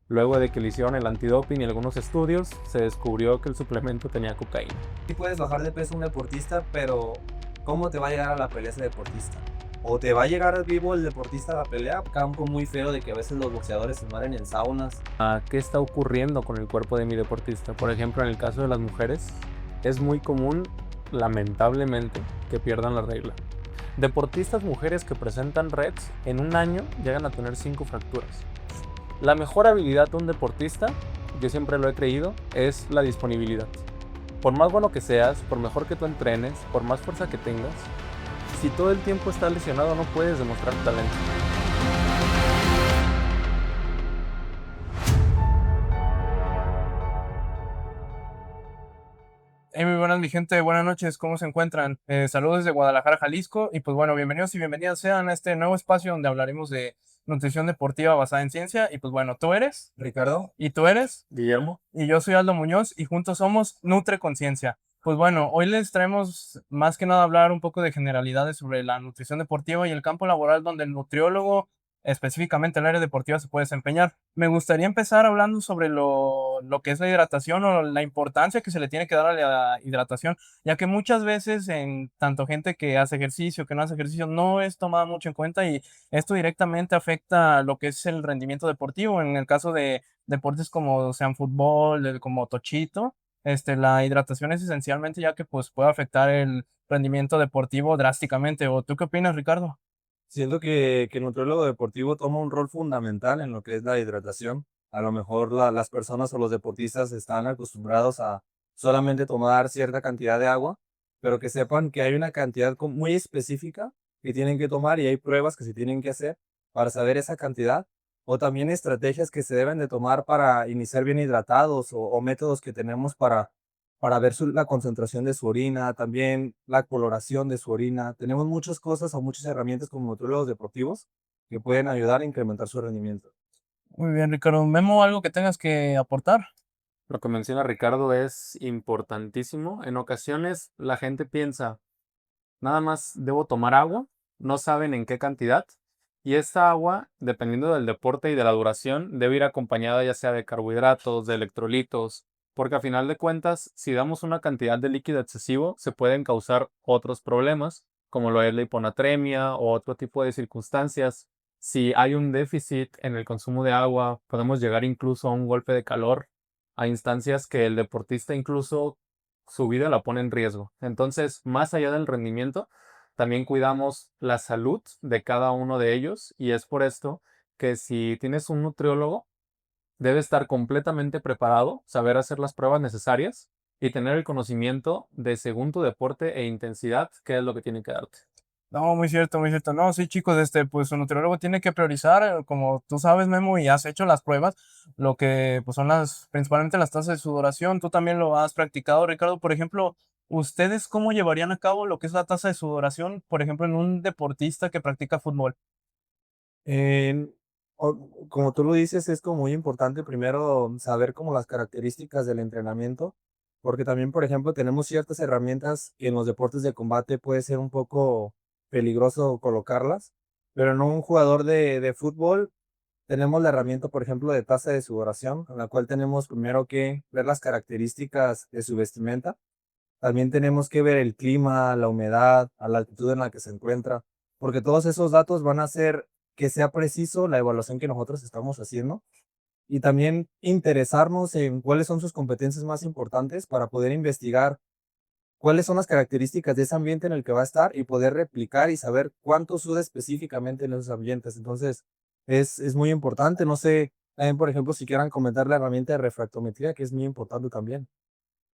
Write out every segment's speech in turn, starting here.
Luego de que le hicieron el antidoping y algunos estudios, se descubrió que el suplemento tenía cocaína. Sí puedes bajar de peso un deportista, pero ¿cómo te va a llegar a la pelea ese deportista? O te va a llegar vivo el deportista a la pelea, campo muy feo de que a veces los boxeadores se mueren en saunas. ¿Qué está ocurriendo con el cuerpo de mi deportista? Por ejemplo, en el caso de las mujeres, es muy común, lamentablemente, que pierdan la regla. Deportistas mujeres que presentan REDS en un año llegan a tener 5 fracturas. La mejor habilidad de un deportista, yo siempre lo he creído, es la disponibilidad. Por más bueno que seas, por mejor que tú entrenes, por más fuerza que tengas, si todo el tiempo estás lesionado no puedes demostrar talento. Muy buenas, mi gente, buenas noches, ¿cómo se encuentran? Saludos desde Guadalajara, Jalisco, y pues bueno, bienvenidos y bienvenidas sean a este nuevo espacio donde hablaremos de nutrición deportiva basada en ciencia. Y pues bueno, tú eres, Ricardo, y tú eres, Guillermo. y yo soy Aldo Muñoz, y juntos somos Nutre Conciencia. Pues bueno, hoy les traemos más que nada hablar un poco de generalidades sobre la nutrición deportiva y el campo laboral donde el nutriólogo, específicamente el área deportiva, se puede desempeñar. Me gustaría empezar hablando sobre lo que es la hidratación o la importancia que se le tiene que dar a la hidratación, ya que muchas veces en tanto gente que hace ejercicio, que no hace ejercicio, no es tomada mucho en cuenta, y esto directamente afecta lo que es el rendimiento deportivo. En el caso de deportes como sean fútbol, como tochito, la hidratación es esencialmente, ya que pues puede afectar el rendimiento deportivo drásticamente. ¿O tú qué opinas, Ricardo? siento que el nutriólogo deportivo toma un rol fundamental en lo que es la hidratación. A lo mejor las personas o los deportistas están acostumbrados a solamente tomar cierta cantidad de agua, pero que sepan que hay una cantidad muy específica que tienen que tomar y hay pruebas que se tienen que hacer para saber esa cantidad, o también estrategias que se deben de tomar para iniciar bien hidratados, o métodos que tenemos para ver la concentración de su orina, también la coloración de su orina. Tenemos muchas cosas o muchas herramientas como nutriólogos deportivos que pueden ayudar a incrementar su rendimiento. Muy bien, Ricardo. Memo, ¿algo que tengas que aportar? Lo que menciona Ricardo es importantísimo. En ocasiones la gente piensa, nada más debo tomar agua, no saben en qué cantidad. Y esta agua, dependiendo del deporte y de la duración, debe ir acompañada ya sea de carbohidratos, de electrolitos, porque a final de cuentas, si damos una cantidad de líquido excesivo, se pueden causar otros problemas, como lo es la hiponatremia o otro tipo de circunstancias. Si hay un déficit en el consumo de agua, podemos llegar incluso a un golpe de calor, a instancias que el deportista incluso su vida la pone en riesgo. Entonces, más allá del rendimiento, también cuidamos la salud de cada uno de ellos, y es por esto que si tienes un nutriólogo, debe estar completamente preparado, saber hacer las pruebas necesarias y tener el conocimiento de según tu deporte e intensidad, qué es lo que tiene que darte. No, muy cierto, muy cierto. No, sí, chicos, pues su nutriólogo tiene que priorizar, como tú sabes, Memo, y has hecho las pruebas, lo que pues son principalmente las tasas de sudoración. Tú también lo has practicado, Ricardo. Por ejemplo, ¿ustedes cómo llevarían a cabo lo que es la tasa de sudoración, por ejemplo, en un deportista que practica fútbol? En- Como tú lo dices, es como muy importante primero saber como las características del entrenamiento, porque también, por ejemplo, tenemos ciertas herramientas que en los deportes de combate puede ser un poco peligroso colocarlas, pero en un jugador de fútbol tenemos la herramienta, por ejemplo, de tasa de sudoración, en la cual tenemos primero que ver las características de su vestimenta. También tenemos que ver el clima, la humedad, a la altitud en la que se encuentra, porque todos esos datos van a hacer que sea preciso la evaluación que nosotros estamos haciendo, y también interesarnos en cuáles son sus competencias más importantes para poder investigar cuáles son las características de ese ambiente en el que va a estar y poder replicar y saber cuánto suda específicamente en esos ambientes. Entonces, es muy importante. No sé, también, por ejemplo, si quieran comentar la herramienta de refractometría, que es muy importante también.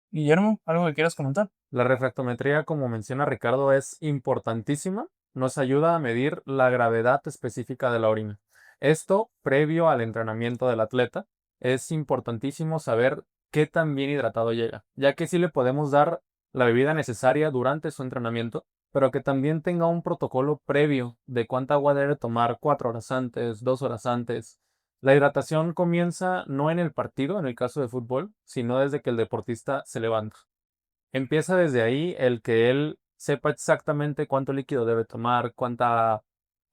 Guillermo, ¿algo que quieras comentar? La refractometría, como menciona Ricardo, es importantísima. Nos ayuda a medir la gravedad específica de la orina. Esto, previo al entrenamiento del atleta, es importantísimo saber qué tan bien hidratado llega, ya que sí le podemos dar la bebida necesaria durante su entrenamiento, pero que también tenga un protocolo previo de cuánta agua debe tomar 4 horas antes, 2 horas antes. La hidratación comienza no en el partido, en el caso de fútbol, sino desde que el deportista se levanta. Empieza desde ahí el que él sepa exactamente cuánto líquido debe tomar,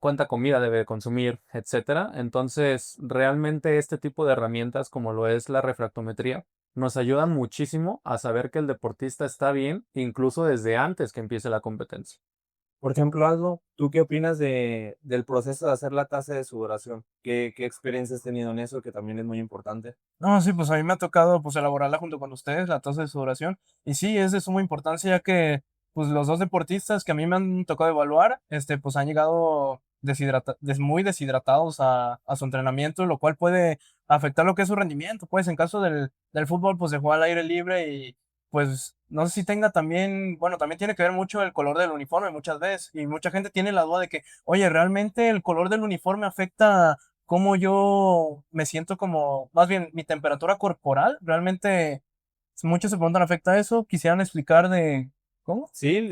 cuánta comida debe consumir, etcétera. Entonces, realmente este tipo de herramientas, como lo es la refractometría, nos ayudan muchísimo a saber que el deportista está bien, incluso desde antes que empiece la competencia. Por ejemplo, Aldo, ¿tú qué opinas del proceso de hacer la tasa de sudoración? ¿Qué experiencia has tenido en eso, que también es muy importante? No, sí, pues a mí me ha tocado pues elaborarla junto con ustedes, la tasa de sudoración. Y sí, es de suma importancia ya que pues los dos deportistas que a mí me han tocado evaluar, pues han llegado muy deshidratados a su entrenamiento, lo cual puede afectar lo que es su rendimiento. Pues en caso del fútbol, pues se juega al aire libre y pues no sé si tenga también, bueno, también tiene que ver mucho el color del uniforme muchas veces. Y mucha gente tiene la duda de que, oye, ¿realmente el color del uniforme afecta cómo yo me siento como, más bien mi temperatura corporal? Realmente muchos se preguntan, ¿afecta eso? Quisieran explicar de cómo. Sí,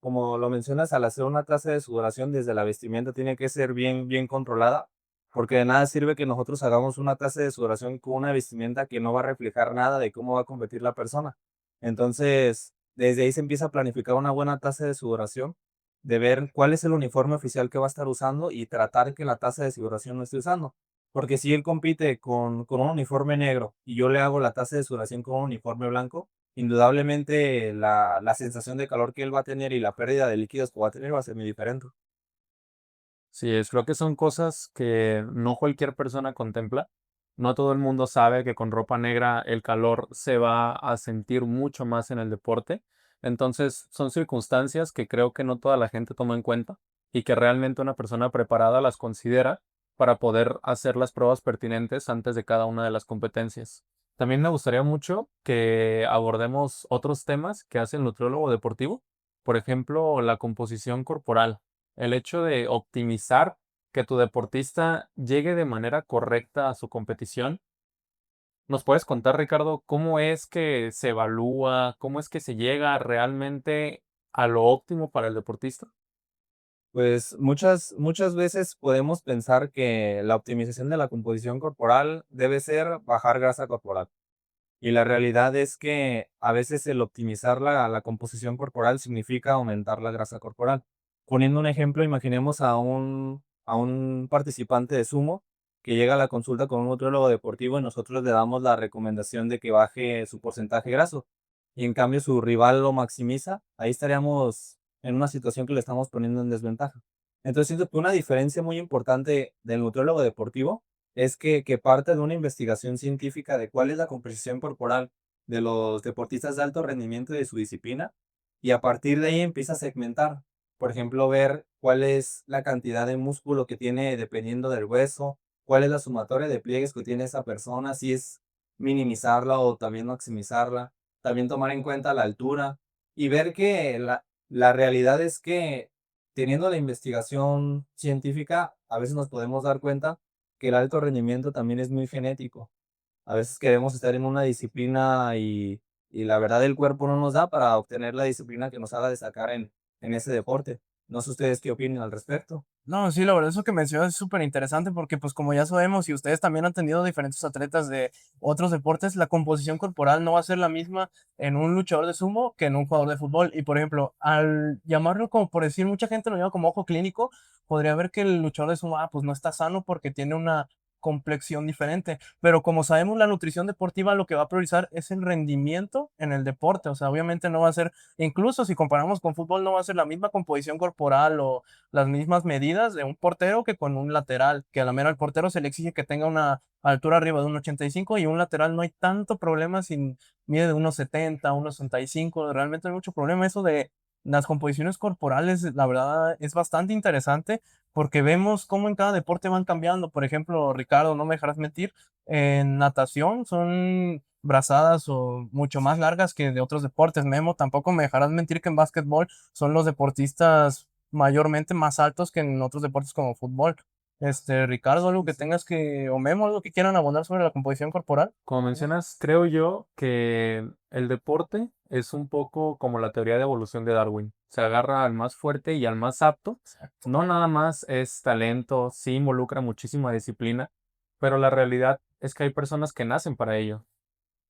como lo mencionas, al hacer una tasa de sudoración desde la vestimenta tiene que ser bien, bien controlada, porque de nada sirve que nosotros hagamos una tasa de sudoración con una vestimenta que no va a reflejar nada de cómo va a competir la persona. Entonces, desde ahí se empieza a planificar una buena tasa de sudoración, de ver cuál es el uniforme oficial que va a estar usando y tratar que la tasa de sudoración no esté usando. Porque si él compite con un uniforme negro y yo le hago la tasa de sudoración con un uniforme blanco, indudablemente la sensación de calor que él va a tener y la pérdida de líquidos que va a tener va a ser muy diferente. Sí, creo que son cosas que no cualquier persona contempla. No todo el mundo sabe que con ropa negra el calor se va a sentir mucho más en el deporte. Entonces, son circunstancias que creo que no toda la gente toma en cuenta y que realmente una persona preparada las considera para poder hacer las pruebas pertinentes antes de cada una de las competencias. También me gustaría mucho que abordemos otros temas que hace el nutriólogo deportivo. Por ejemplo, la composición corporal, el hecho de optimizar que tu deportista llegue de manera correcta a su competición. ¿Nos puedes contar, Ricardo, cómo es que se evalúa, cómo es que se llega realmente a lo óptimo para el deportista? Pues muchas veces podemos pensar que la optimización de la composición corporal debe ser bajar grasa corporal. Y la realidad es que a veces el optimizar la composición corporal significa aumentar la grasa corporal. Poniendo un ejemplo, imaginemos a un participante de sumo que llega a la consulta con un nutriólogo deportivo y nosotros le damos la recomendación de que baje su porcentaje graso. Y en cambio su rival lo maximiza, ahí estaríamos en una situación que le estamos poniendo en desventaja. Entonces siento que una diferencia muy importante del nutriólogo deportivo es que parte de una investigación científica de cuál es la composición corporal de los deportistas de alto rendimiento de su disciplina, y a partir de ahí empieza a segmentar. Por ejemplo, ver cuál es la cantidad de músculo que tiene dependiendo del hueso, cuál es la sumatoria de pliegues que tiene esa persona, si es minimizarla o también maximizarla. También tomar en cuenta la altura y ver que la realidad es que teniendo la investigación científica, a veces nos podemos dar cuenta que el alto rendimiento también es muy genético. A veces queremos estar en una disciplina y la verdad el cuerpo no nos da para obtener la disciplina que nos haga destacar en ese deporte. No sé ustedes qué opinan al respecto. No, sí, la verdad, eso que mencionas es súper interesante porque, pues, como ya sabemos, y ustedes también han tenido diferentes atletas de otros deportes, la composición corporal no va a ser la misma en un luchador de sumo que en un jugador de fútbol. Y, por ejemplo, al llamarlo como por decir, mucha gente lo llama como ojo clínico, podría ver que el luchador de sumo, pues no está sano porque tiene una complexión diferente. Pero como sabemos, la nutrición deportiva lo que va a priorizar es el rendimiento en el deporte. O sea, obviamente no va a ser, incluso si comparamos con fútbol, no va a ser la misma composición corporal o las mismas medidas de un portero que con un lateral, que a la mera al portero se le exige que tenga una altura arriba de 1,85 y un lateral no hay tanto problema si mide de 1,70, 1,65, realmente no hay mucho problema. Eso de las composiciones corporales, la verdad, es bastante interesante porque vemos cómo en cada deporte van cambiando. Por ejemplo, Ricardo, no me dejarás mentir, en natación son brazadas o mucho más largas que de otros deportes. Memo, tampoco me dejarás mentir que en básquetbol son los deportistas mayormente más altos que en otros deportes como fútbol. Ricardo, algo que tengas que, o Memo, algo que quieran abonar sobre la composición corporal. Como mencionas, creo yo que el deporte es un poco como la teoría de evolución de Darwin. Se agarra al más fuerte y al más apto. No nada más es talento, sí involucra muchísima disciplina, pero la realidad es que hay personas que nacen para ello.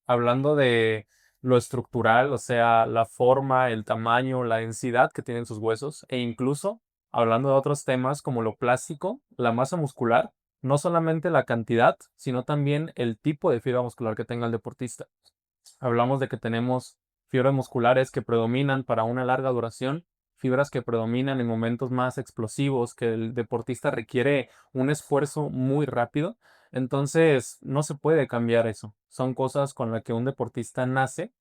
Hablando de lo estructural, o sea, la forma, el tamaño, la densidad que tienen sus huesos, e incluso hablando de otros temas como lo plástico, la masa muscular, no solamente la cantidad, sino también el tipo de fibra muscular que tenga el deportista. Hablamos de que tenemos fibras musculares que predominan para una larga duración, fibras que predominan en momentos más explosivos, que el deportista requiere un esfuerzo muy rápido. Entonces, no se puede cambiar eso. Son cosas con las que un deportista nace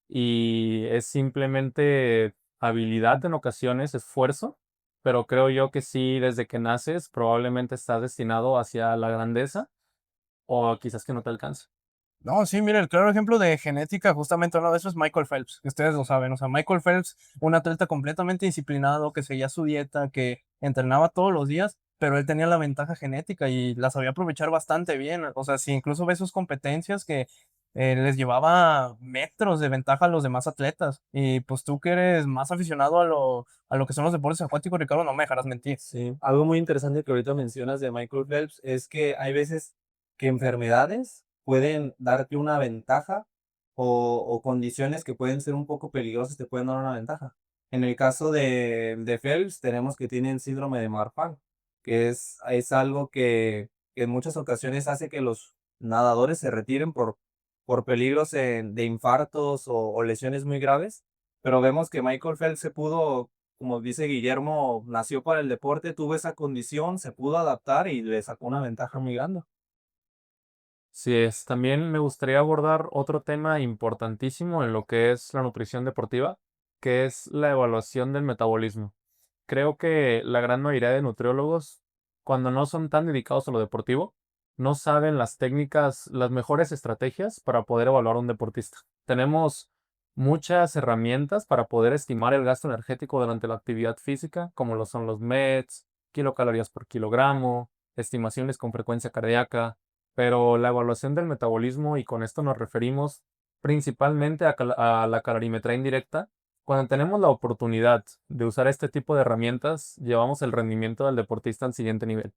y es simplemente habilidad en ocasiones, esfuerzo, pero creo yo que sí, desde que naces probablemente estás destinado hacia la grandeza o quizás que no te alcance. No, sí, mire, el claro ejemplo de genética, justamente uno de esos es Michael Phelps, que ustedes lo saben, o sea, Michael Phelps, un atleta completamente disciplinado, que seguía su dieta, que entrenaba todos los días, pero él tenía la ventaja genética y la sabía aprovechar bastante bien, o sea, si incluso ves sus competencias que les llevaba metros de ventaja a los demás atletas, y pues tú que eres más aficionado a lo que son los deportes acuáticos, Ricardo, no me dejarás mentir. Sí, algo muy interesante que ahorita mencionas de Michael Phelps es que hay veces que enfermedades pueden darte una ventaja o condiciones que pueden ser un poco peligrosas te pueden dar una ventaja. En el caso de Phelps tenemos que tienen síndrome de Marfan, que es algo que en muchas ocasiones hace que los nadadores se retiren por peligros de infartos o lesiones muy graves, pero vemos que Michael Phelps se pudo, como dice Guillermo, nació para el deporte, tuvo esa condición, se pudo adaptar y le sacó una ventaja muy grande. Sí es, también me gustaría abordar otro tema importantísimo en lo que es la nutrición deportiva, que es la evaluación del metabolismo. Creo que la gran mayoría de nutriólogos, cuando no son tan dedicados a lo deportivo, no saben las técnicas, las mejores estrategias para poder evaluar a un deportista. Tenemos muchas herramientas para poder estimar el gasto energético durante la actividad física, como lo son los METs, kilocalorías por kilogramo, estimaciones con frecuencia cardíaca, pero la evaluación del metabolismo, y con esto nos referimos principalmente a la calorimetría indirecta. Cuando tenemos la oportunidad de usar este tipo de herramientas, llevamos el rendimiento del deportista al siguiente nivel.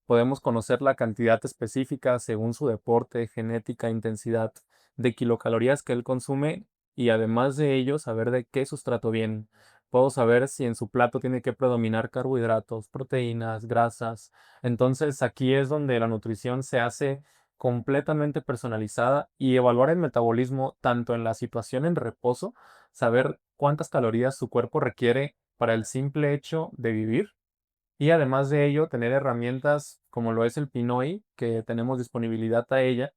Podemos conocer la cantidad específica según su deporte, genética, intensidad de kilocalorías que él consume y además de ello saber de qué sustrato viene. Puedo saber si en su plato tiene que predominar carbohidratos, proteínas, grasas. Entonces aquí es donde la nutrición se hace completamente personalizada y evaluar el metabolismo tanto en la situación en reposo, saber cuántas calorías su cuerpo requiere para el simple hecho de vivir y además de ello tener herramientas como lo es el Pinoi, que tenemos disponibilidad a ella,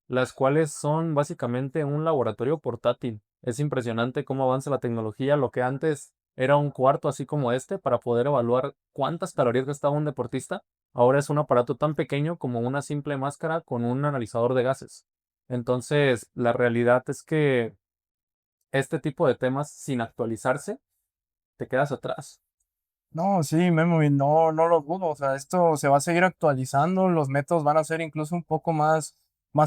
las cuales son básicamente un laboratorio portátil. Es impresionante cómo avanza la tecnología, lo que antes era un cuarto así como este para poder evaluar cuántas calorías gastaba un deportista, ahora es un aparato tan pequeño como una simple máscara con un analizador de gases. Entonces, la realidad es que este tipo de temas sin actualizarse, te quedas atrás. No, sí, Memo, y no lo dudo, o sea, esto se va a seguir actualizando, los métodos van a ser incluso un poco más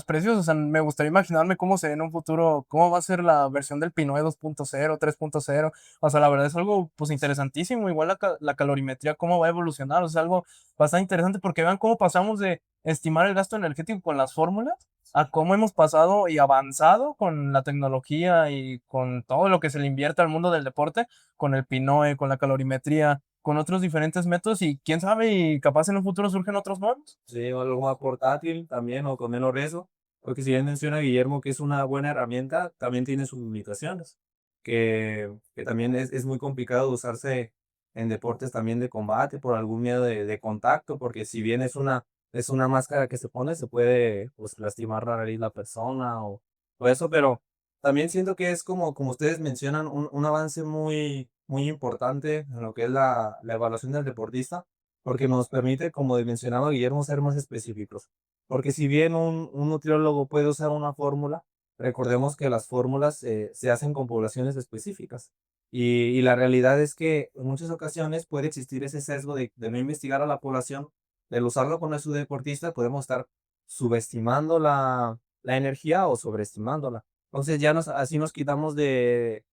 precisos, o sea, me gustaría imaginarme cómo se ve en un futuro, cómo va a ser la versión del Pinoe 2.0, 3.0, o sea, la verdad es algo, pues, interesantísimo, igual la calorimetría, cómo va a evolucionar, o sea, algo bastante interesante, porque vean cómo pasamos de estimar el gasto energético con las fórmulas, a cómo hemos pasado y avanzado con la tecnología y con todo lo que se le invierte al mundo del deporte, con el Pinoe, con la calorimetría, con otros diferentes métodos y quién sabe, y capaz en un futuro surgen otros nuevos. Sí, o algo más portátil también o con menos riesgo, porque si bien menciona Guillermo que es una buena herramienta, también tiene sus limitaciones, que también es muy complicado de usarse en deportes también de combate por algún miedo de contacto, porque si bien es una máscara que se pone, se puede pues, lastimar la nariz la persona o eso, pero también siento que es como ustedes mencionan, un avance muy importante en lo que es la evaluación del deportista porque nos permite, como mencionaba Guillermo, ser más específicos. Porque si bien un nutriólogo puede usar una fórmula, recordemos que las fórmulas se hacen con poblaciones específicas. Y la realidad es que en muchas ocasiones puede existir ese sesgo de no investigar a la población, del usarlo con su deportista, podemos estar subestimando la energía o sobreestimándola. Entonces ya así nos quitamos de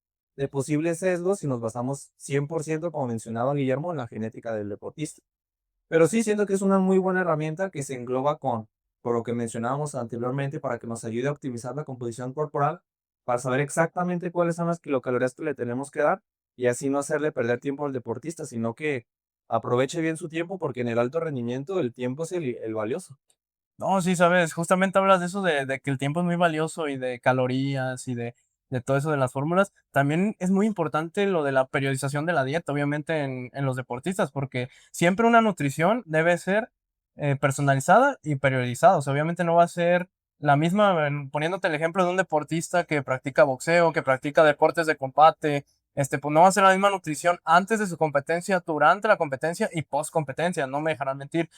posibles sesgos y nos basamos 100%, como mencionaba Guillermo, en la genética del deportista. Pero sí siento que es una muy buena herramienta que se engloba por lo que mencionábamos anteriormente, para que nos ayude a optimizar la composición corporal, para saber exactamente cuáles son las kilocalorías que le tenemos que dar y así no hacerle perder tiempo al deportista, sino que aproveche bien su tiempo porque en el alto rendimiento el tiempo es el valioso. No, sí, sabes, justamente hablas de eso de que el tiempo es muy valioso y de calorías y de todo eso de las fórmulas. También es muy importante lo de la periodización de la dieta, obviamente en los deportistas, porque siempre una nutrición debe ser personalizada y periodizada. O sea, obviamente no va a ser la misma, poniéndote el ejemplo de un deportista que practica boxeo, que practica deportes de combate. Pues no va a ser la misma nutrición antes de su competencia, durante la competencia y post competencia, no me dejarán mentir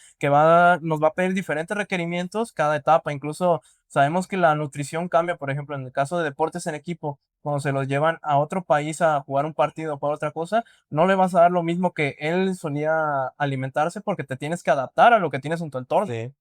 nos va a pedir diferentes requerimientos cada etapa. Incluso sabemos que la nutrición cambia, por ejemplo, en el caso de deportes en equipo, cuando se los llevan a otro país a jugar un partido o para otra cosa, no le vas a dar lo mismo que él solía alimentarse porque te tienes que adaptar a lo que tienes en tu entorno. Sí.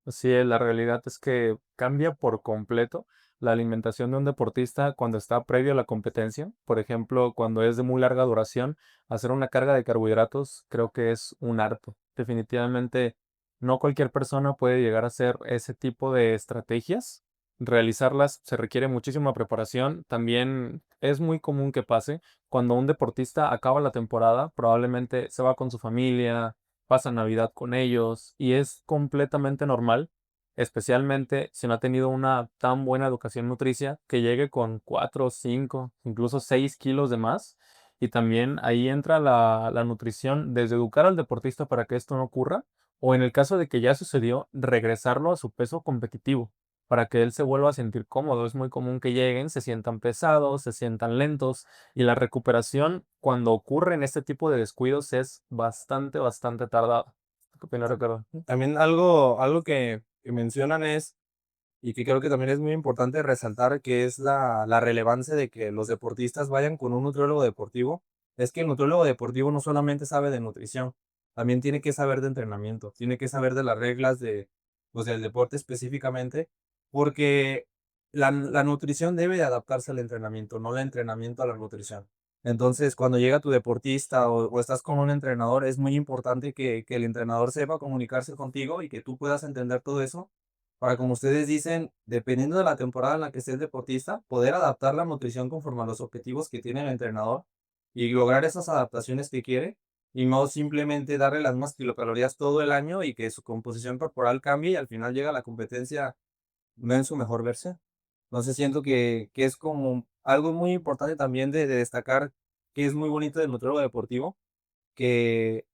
Sí, la realidad es que cambia por completo la alimentación de un deportista cuando está previo a la competencia. Por ejemplo, cuando es de muy larga duración, hacer una carga de carbohidratos creo que es un arte. Definitivamente no cualquier persona puede llegar a hacer ese tipo de estrategias. Realizarlas se requiere muchísima preparación. También es muy común que pase cuando un deportista acaba la temporada, probablemente se va con su familia, pasa Navidad con ellos y es completamente normal, especialmente si no ha tenido una tan buena educación nutricia, que llegue con 4, 5, incluso 6 kilos de más. Y también ahí entra la nutrición, desde educar al deportista para que esto no ocurra, o en el caso de que ya sucedió, regresarlo a su peso competitivo, para que él se vuelva a sentir cómodo. Es muy común que lleguen, se sientan pesados, se sientan lentos, y la recuperación cuando ocurre en este tipo de descuidos es bastante, bastante tardada. ¿Qué opinas, Ricardo? También algo que mencionan es, y que creo que también es muy importante resaltar, que es la relevancia de que los deportistas vayan con un nutriólogo deportivo. Es que el nutriólogo deportivo no solamente sabe de nutrición, también tiene que saber de entrenamiento, tiene que saber de las reglas pues, del deporte específicamente, porque la nutrición debe de adaptarse al entrenamiento, no el entrenamiento a la nutrición. Entonces, cuando llega tu deportista o estás con un entrenador, es muy importante que el entrenador sepa comunicarse contigo y que tú puedas entender todo eso para, como ustedes dicen, dependiendo de la temporada en la que esté el deportista, poder adaptar la nutrición conforme a los objetivos que tiene el entrenador y lograr esas adaptaciones que quiere, y no simplemente darle las mismas kilocalorías todo el año y que su composición corporal cambie y al final llega a la competencia no en su mejor versión. Entonces siento que es como algo muy importante también de destacar, que es muy bonito del nutriólogo deportivo, que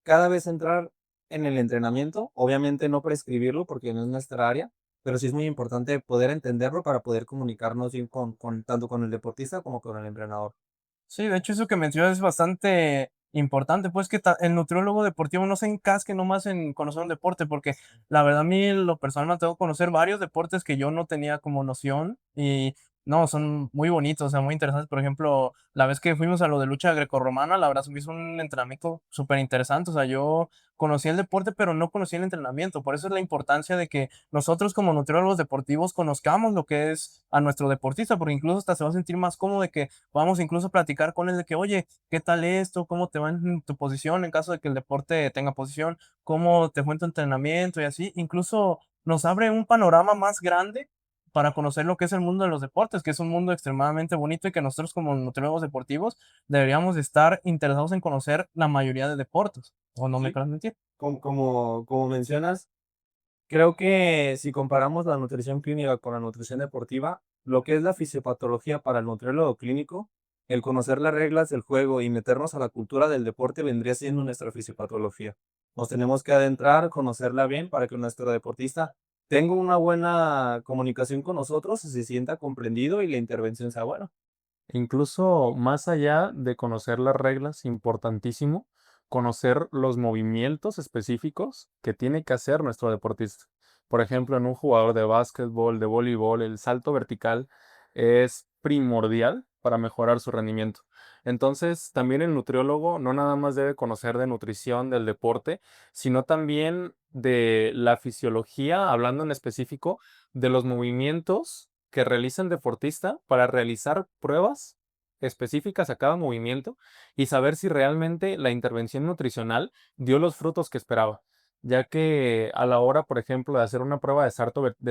cada vez entrar en el entrenamiento, obviamente no prescribirlo porque no es nuestra área, pero sí es muy importante poder entenderlo para poder comunicarnos bien tanto con el deportista como con el entrenador. Sí, de hecho eso que mencionas es bastante importante, pues que el nutriólogo deportivo no se encasque nomás en conocer un deporte, porque la verdad a mí en lo personal me tengo que conocer varios deportes que yo no tenía como noción y no, son muy bonitos, o sea, muy interesantes. Por ejemplo, la vez que fuimos a lo de lucha grecorromana, la verdad se me hizo un entrenamiento súper interesante, o sea, yo conocí el deporte, pero no conocí el entrenamiento, por eso es la importancia de que nosotros como nutriólogos deportivos conozcamos lo que es a nuestro deportista, porque incluso hasta se va a sentir más cómodo de que vamos incluso a platicar con él de que, oye, ¿qué tal esto? ¿Cómo te va en tu posición en caso de que el deporte tenga posición? ¿Cómo te fue en tu entrenamiento y así? Incluso nos abre un panorama más grande para conocer lo que es el mundo de los deportes, que es un mundo extremadamente bonito y que nosotros como nutriólogos deportivos deberíamos estar interesados en conocer la mayoría de deportes. ¿O no me Sí, creas mentir? como mencionas, creo que si comparamos la nutrición clínica con la nutrición deportiva, lo que es la fisiopatología para el nutriólogo clínico, el conocer las reglas del juego y meternos a la cultura del deporte vendría siendo nuestra fisiopatología. Nos tenemos que adentrar, conocerla bien para que nuestro deportista tenga una buena comunicación con nosotros, se sienta comprendido y la intervención sea buena. Incluso más allá de conocer las reglas, importantísimo conocer los movimientos específicos que tiene que hacer nuestro deportista. Por ejemplo, en un jugador de básquetbol, de voleibol, el salto vertical es primordial para mejorar su rendimiento. Entonces, también el nutriólogo no nada más debe conocer de nutrición del deporte, sino también de la fisiología, hablando en específico de los movimientos que realiza el deportista para realizar pruebas específicas a cada movimiento y saber si realmente la intervención nutricional dio los frutos que esperaba. Ya que a la hora, por ejemplo, de hacer una prueba de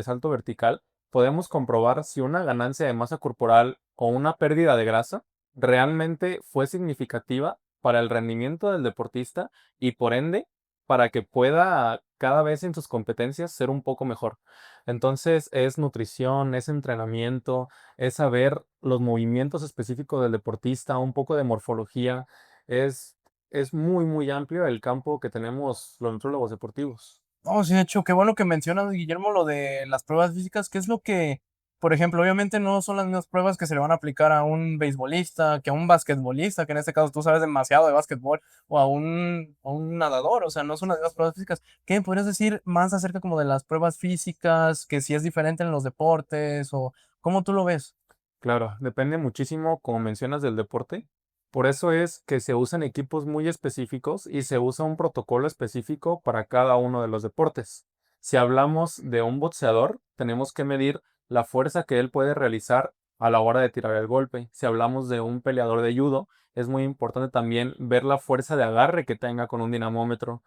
salto vertical, podemos comprobar si una ganancia de masa corporal o una pérdida de grasa realmente fue significativa para el rendimiento del deportista y por ende para que pueda cada vez en sus competencias ser un poco mejor. Entonces es nutrición, es entrenamiento, es saber los movimientos específicos del deportista, un poco de morfología. Es, es muy, muy amplio el campo que tenemos los nutriólogos deportivos. No, sí, de hecho, qué bueno que mencionas, Guillermo, lo de las pruebas físicas, que es lo que, por ejemplo, obviamente no son las mismas pruebas que se le van a aplicar a un beisbolista, que a un basquetbolista, que en este caso tú sabes demasiado de básquetbol, o a un nadador, o sea, no son las mismas pruebas físicas. ¿Qué me podrías decir más acerca como de las pruebas físicas, que si es diferente en los deportes, o cómo tú lo ves? Claro, depende muchísimo, como mencionas, del deporte. Por eso es que se usan equipos muy específicos y se usa un protocolo específico para cada uno de los deportes. Si hablamos de un boxeador, tenemos que medir la fuerza que él puede realizar a la hora de tirar el golpe. Si hablamos de un peleador de judo, es muy importante también ver la fuerza de agarre que tenga con un dinamómetro.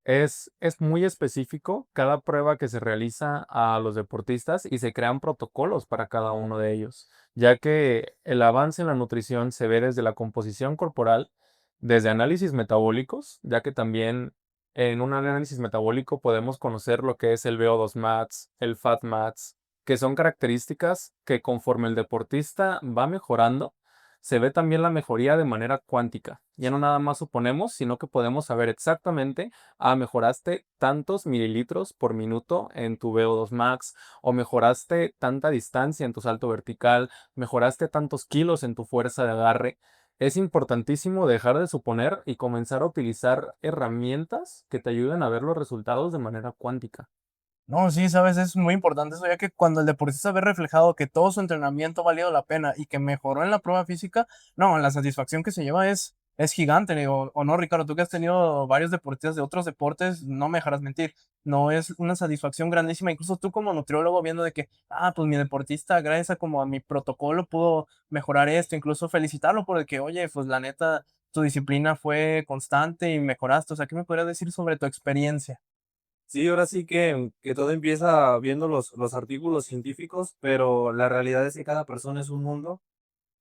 Es muy específico cada prueba que se realiza a los deportistas y se crean protocolos para cada uno de ellos, ya que el avance en la nutrición se ve desde la composición corporal, desde análisis metabólicos, ya que también en un análisis metabólico podemos conocer lo que es el VO2 max, el FAT max, que son características que conforme el deportista va mejorando, se ve también la mejoría de manera cuántica. Ya no nada más suponemos, sino que podemos saber exactamente, mejoraste tantos mililitros por minuto en tu VO2 max, o mejoraste tanta distancia en tu salto vertical, mejoraste tantos kilos en tu fuerza de agarre. Es importantísimo dejar de suponer y comenzar a utilizar herramientas que te ayuden a ver los resultados de manera cuántica. No, sí, sabes, es muy importante eso, ya que cuando el deportista ve reflejado que todo su entrenamiento ha valido la pena y que mejoró en la prueba física, no, la satisfacción que se lleva es gigante, digo, o no, Ricardo, tú que has tenido varios deportistas de otros deportes, no me dejarás mentir, no es una satisfacción grandísima, incluso tú como nutriólogo viendo de que, pues mi deportista, gracias a como a mi protocolo pudo mejorar esto, incluso felicitarlo por el que, oye, pues la neta, tu disciplina fue constante y mejoraste, o sea, ¿qué me podrías decir sobre tu experiencia? Sí, ahora sí que todo empieza viendo los artículos científicos, pero la realidad es que cada persona es un mundo.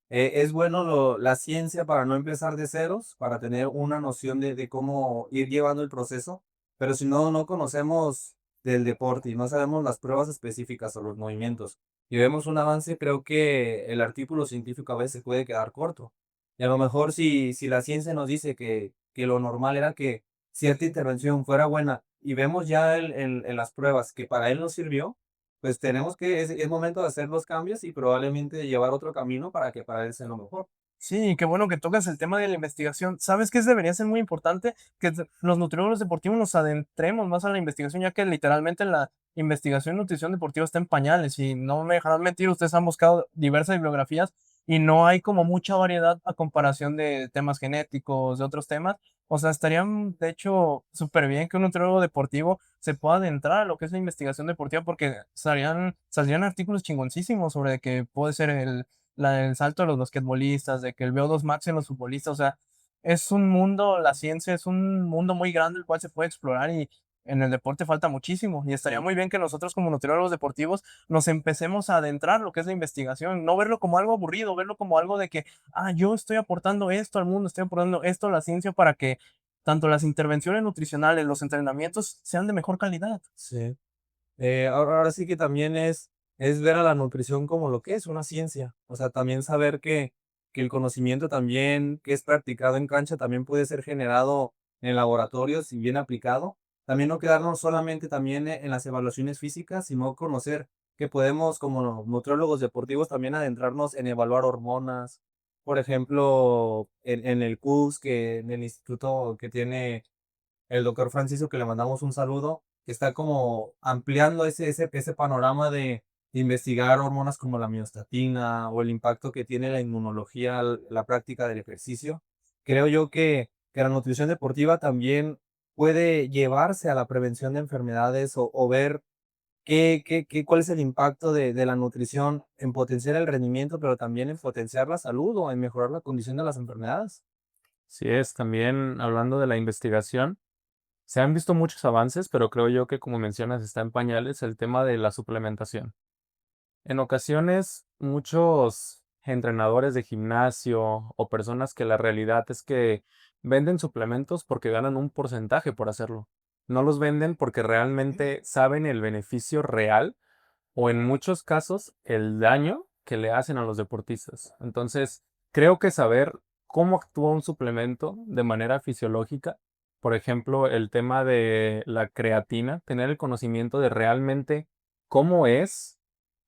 Es bueno la ciencia para no empezar de ceros, para tener una noción de cómo ir llevando el proceso, pero si no conocemos del deporte y no sabemos las pruebas específicas o los movimientos y vemos un avance, creo que el artículo científico a veces puede quedar corto. Y a lo mejor si la ciencia nos dice que lo normal era que cierta intervención fuera buena y vemos ya en las pruebas que para él nos sirvió, pues tenemos es momento de hacer los cambios y probablemente llevar otro camino para que para él sea lo mejor. Sí, qué bueno que tocas el tema de la investigación. ¿Sabes qué debería ser muy importante? Que los nutriólogos deportivos nos adentremos más a la investigación, ya que literalmente la investigación en nutrición deportiva está en pañales y no me dejarán mentir, ustedes han buscado diversas bibliografías y no hay como mucha variedad a comparación de temas genéticos, de otros temas. O sea, estarían de hecho súper bien que un nutriólogo deportivo se pueda adentrar a lo que es la investigación deportiva porque saldrían artículos chingoncísimos sobre que puede ser el salto de los basquetbolistas, de que el VO2 max en los futbolistas, o sea, es un mundo, la ciencia es un mundo muy grande el cual se puede explorar y en el deporte falta muchísimo y estaría Sí. muy bien que nosotros como nutriólogos deportivos nos empecemos a adentrar lo que es la investigación, no verlo como algo aburrido, verlo como algo de que, yo estoy aportando esto al mundo, estoy aportando esto a la ciencia para que tanto las intervenciones nutricionales, los entrenamientos sean de mejor calidad. Sí. Ahora sí que también es ver a la nutrición como lo que es una ciencia. O sea, también saber que el conocimiento también que es practicado en cancha también puede ser generado en laboratorios y bien aplicado. También no quedarnos solamente también en las evaluaciones físicas, sino conocer que podemos como nutriólogos deportivos también adentrarnos en evaluar hormonas. Por ejemplo, en el CUS, que en el instituto que tiene el doctor Francisco, que le mandamos un saludo, que está como ampliando ese panorama de investigar hormonas como la miostatina o el impacto que tiene la inmunología, la práctica del ejercicio. Creo yo que la nutrición deportiva también puede llevarse a la prevención de enfermedades o ver cuál es el impacto de la nutrición en potenciar el rendimiento, pero también en potenciar la salud o en mejorar la condición de las enfermedades. Si es, también hablando de la investigación. Se han visto muchos avances, pero creo yo que como mencionas está en pañales el tema de la suplementación. En ocasiones, muchos entrenadores de gimnasio o personas que la realidad es que venden suplementos porque ganan un porcentaje por hacerlo. No los venden porque realmente saben el beneficio real o en muchos casos el daño que le hacen a los deportistas. Entonces, creo que saber cómo actúa un suplemento de manera fisiológica, por ejemplo, el tema de la creatina, tener el conocimiento de realmente cómo es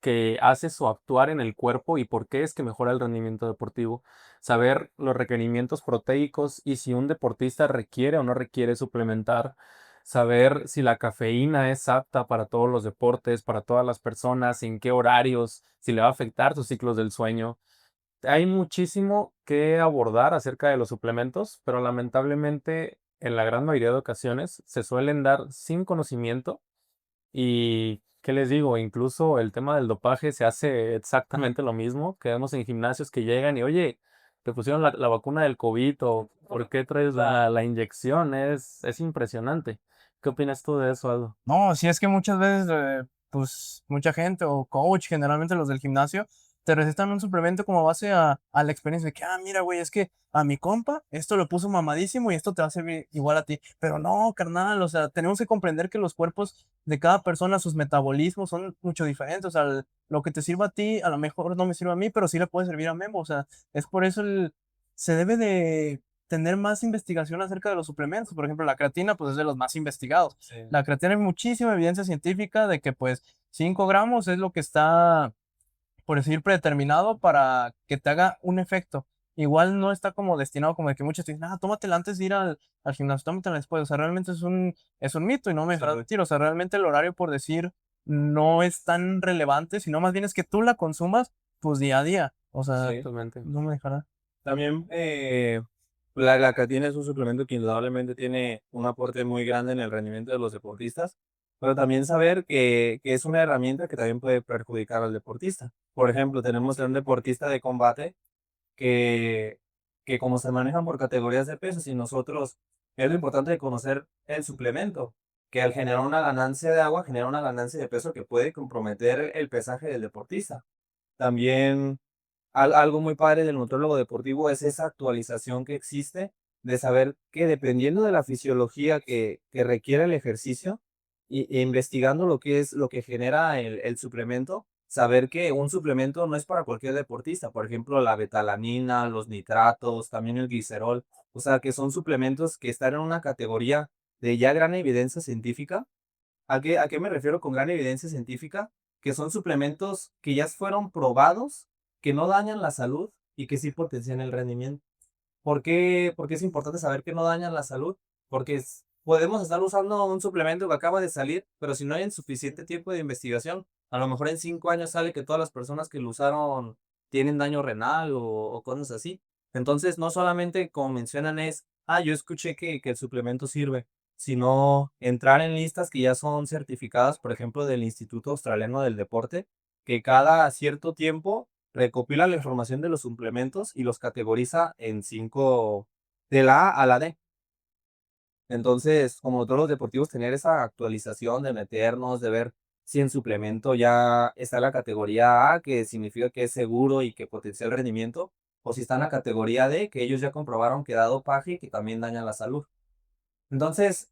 que hace su actuar en el cuerpo y por qué es que mejora el rendimiento deportivo, saber los requerimientos proteicos y si un deportista requiere o no requiere suplementar, saber si la cafeína es apta para todos los deportes, para todas las personas, en qué horarios, si le va a afectar sus ciclos del sueño. Hay muchísimo que abordar acerca de los suplementos, pero lamentablemente en la gran mayoría de ocasiones se suelen dar sin conocimiento y, ¿qué les digo? Incluso el tema del dopaje se hace exactamente lo mismo, que vemos en gimnasios que llegan y, oye, te pusieron la vacuna del COVID o ¿por qué traes la inyección? Es impresionante. ¿Qué opinas tú de eso, Aldo? No, si es que muchas veces, pues, mucha gente o coach, generalmente los del gimnasio, te recetan un suplemento como base a la experiencia de que, mira, güey, es que a mi compa esto lo puso mamadísimo y esto te va a servir igual a ti. Pero no, carnal, o sea, tenemos que comprender que los cuerpos de cada persona, sus metabolismos son mucho diferentes. O sea, lo que te sirva a ti, a lo mejor no me sirve a mí, pero sí le puede servir a Memo. O sea, es por eso se debe de tener más investigación acerca de los suplementos. Por ejemplo, la creatina, pues es de los más investigados. Sí. La creatina hay muchísima evidencia científica de que pues 5 gramos es lo que está, por decir, predeterminado para que te haga un efecto. Igual no está como destinado como de que muchos te dicen, tómatela antes de ir al gimnasio, tómatela después. O sea, realmente es un mito y no me dejarás mentir. O sea, realmente el horario, por decir, no es tan relevante, sino más bien es que tú la consumas pues día a día. O sea, Sí. Exactamente. no me dejará. También la creatina es un suplemento que indudablemente tiene un aporte muy grande en el rendimiento de los deportistas, pero también saber que es una herramienta que también puede perjudicar al deportista. Por ejemplo, tenemos a un deportista de combate que, que como se manejan por categorías de pesos y nosotros, es lo importante de conocer el suplemento, que al generar una ganancia de agua genera una ganancia de peso que puede comprometer el pesaje del deportista. También algo muy padre del nutriólogo deportivo es esa actualización que existe de saber que dependiendo de la fisiología que requiere el ejercicio e investigando lo que es lo que genera el suplemento, saber que un suplemento no es para cualquier deportista. Por ejemplo, la betalanina, los nitratos, también el glicerol. O sea, que son suplementos que están en una categoría de ya gran evidencia científica. ¿A qué me refiero con gran evidencia científica? Que son suplementos que ya fueron probados, que no dañan la salud y que sí potencian el rendimiento. ¿Por qué es importante saber que no dañan la salud? Porque podemos estar usando un suplemento que acaba de salir, pero si no hay suficiente tiempo de investigación, a lo mejor en 5 años sale que todas las personas que lo usaron tienen daño renal o cosas así. Entonces, no solamente como mencionan es, yo escuché que el suplemento sirve, sino entrar en listas que ya son certificadas, por ejemplo, del Instituto Australiano del Deporte, que cada cierto tiempo recopila la información de los suplementos y los categoriza en 5, de la A a la D. Entonces, como todos los deportivos, tener esa actualización de meternos, de ver si en suplemento ya está en la categoría A, que significa que es seguro y que potencia el rendimiento, o si está en la categoría D, que ellos ya comprobaron que da dopaje y que también daña la salud. Entonces,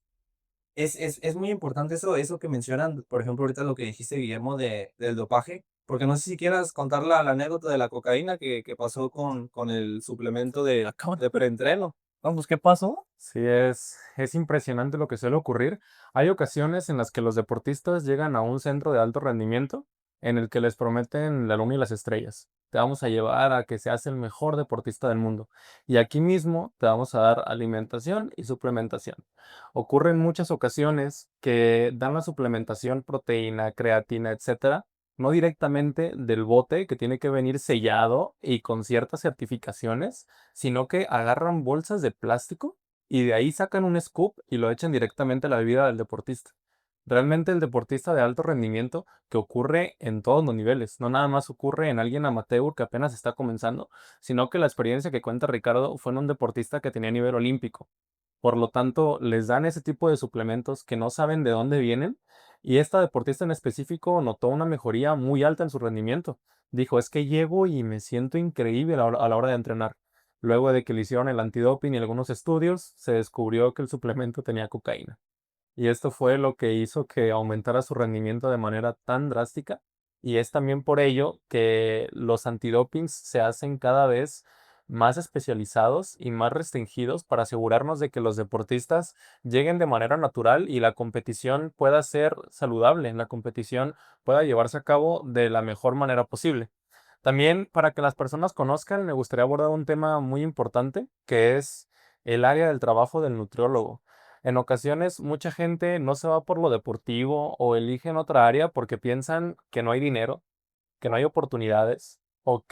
es muy importante eso que mencionan, por ejemplo, ahorita lo que dijiste, Guillermo, del dopaje, porque no sé si quieras contar la anécdota de la cocaína que pasó con el suplemento de preentreno. Vamos, ¿qué pasó? Sí, es impresionante lo que suele ocurrir. Hay ocasiones en las que los deportistas llegan a un centro de alto rendimiento en el que les prometen la luna y las estrellas. Te vamos a llevar a que seas el mejor deportista del mundo. Y aquí mismo te vamos a dar alimentación y suplementación. Ocurre en muchas ocasiones que dan la suplementación, proteína, creatina, etcétera, no directamente del bote que tiene que venir sellado y con ciertas certificaciones, sino que agarran bolsas de plástico y de ahí sacan un scoop y lo echan directamente a la bebida del deportista. Realmente el deportista de alto rendimiento, que ocurre en todos los niveles, no nada más ocurre en alguien amateur que apenas está comenzando, sino que la experiencia que cuenta Ricardo fue en un deportista que tenía nivel olímpico. Por lo tanto, les dan ese tipo de suplementos que no saben de dónde vienen y esta deportista en específico notó una mejoría muy alta en su rendimiento. Dijo, es que llego y me siento increíble a la hora de entrenar. Luego de que le hicieron el antidoping y algunos estudios, se descubrió que el suplemento tenía cocaína. Y esto fue lo que hizo que aumentara su rendimiento de manera tan drástica. Y es también por ello que los antidopings se hacen cada vez más especializados y más restringidos para asegurarnos de que los deportistas lleguen de manera natural y la competición pueda ser saludable, la competición pueda llevarse a cabo de la mejor manera posible. También para que las personas conozcan, me gustaría abordar un tema muy importante, que es el área del trabajo del nutriólogo. En ocasiones, mucha gente no se va por lo deportivo o eligen otra área porque piensan que no hay dinero, que no hay oportunidades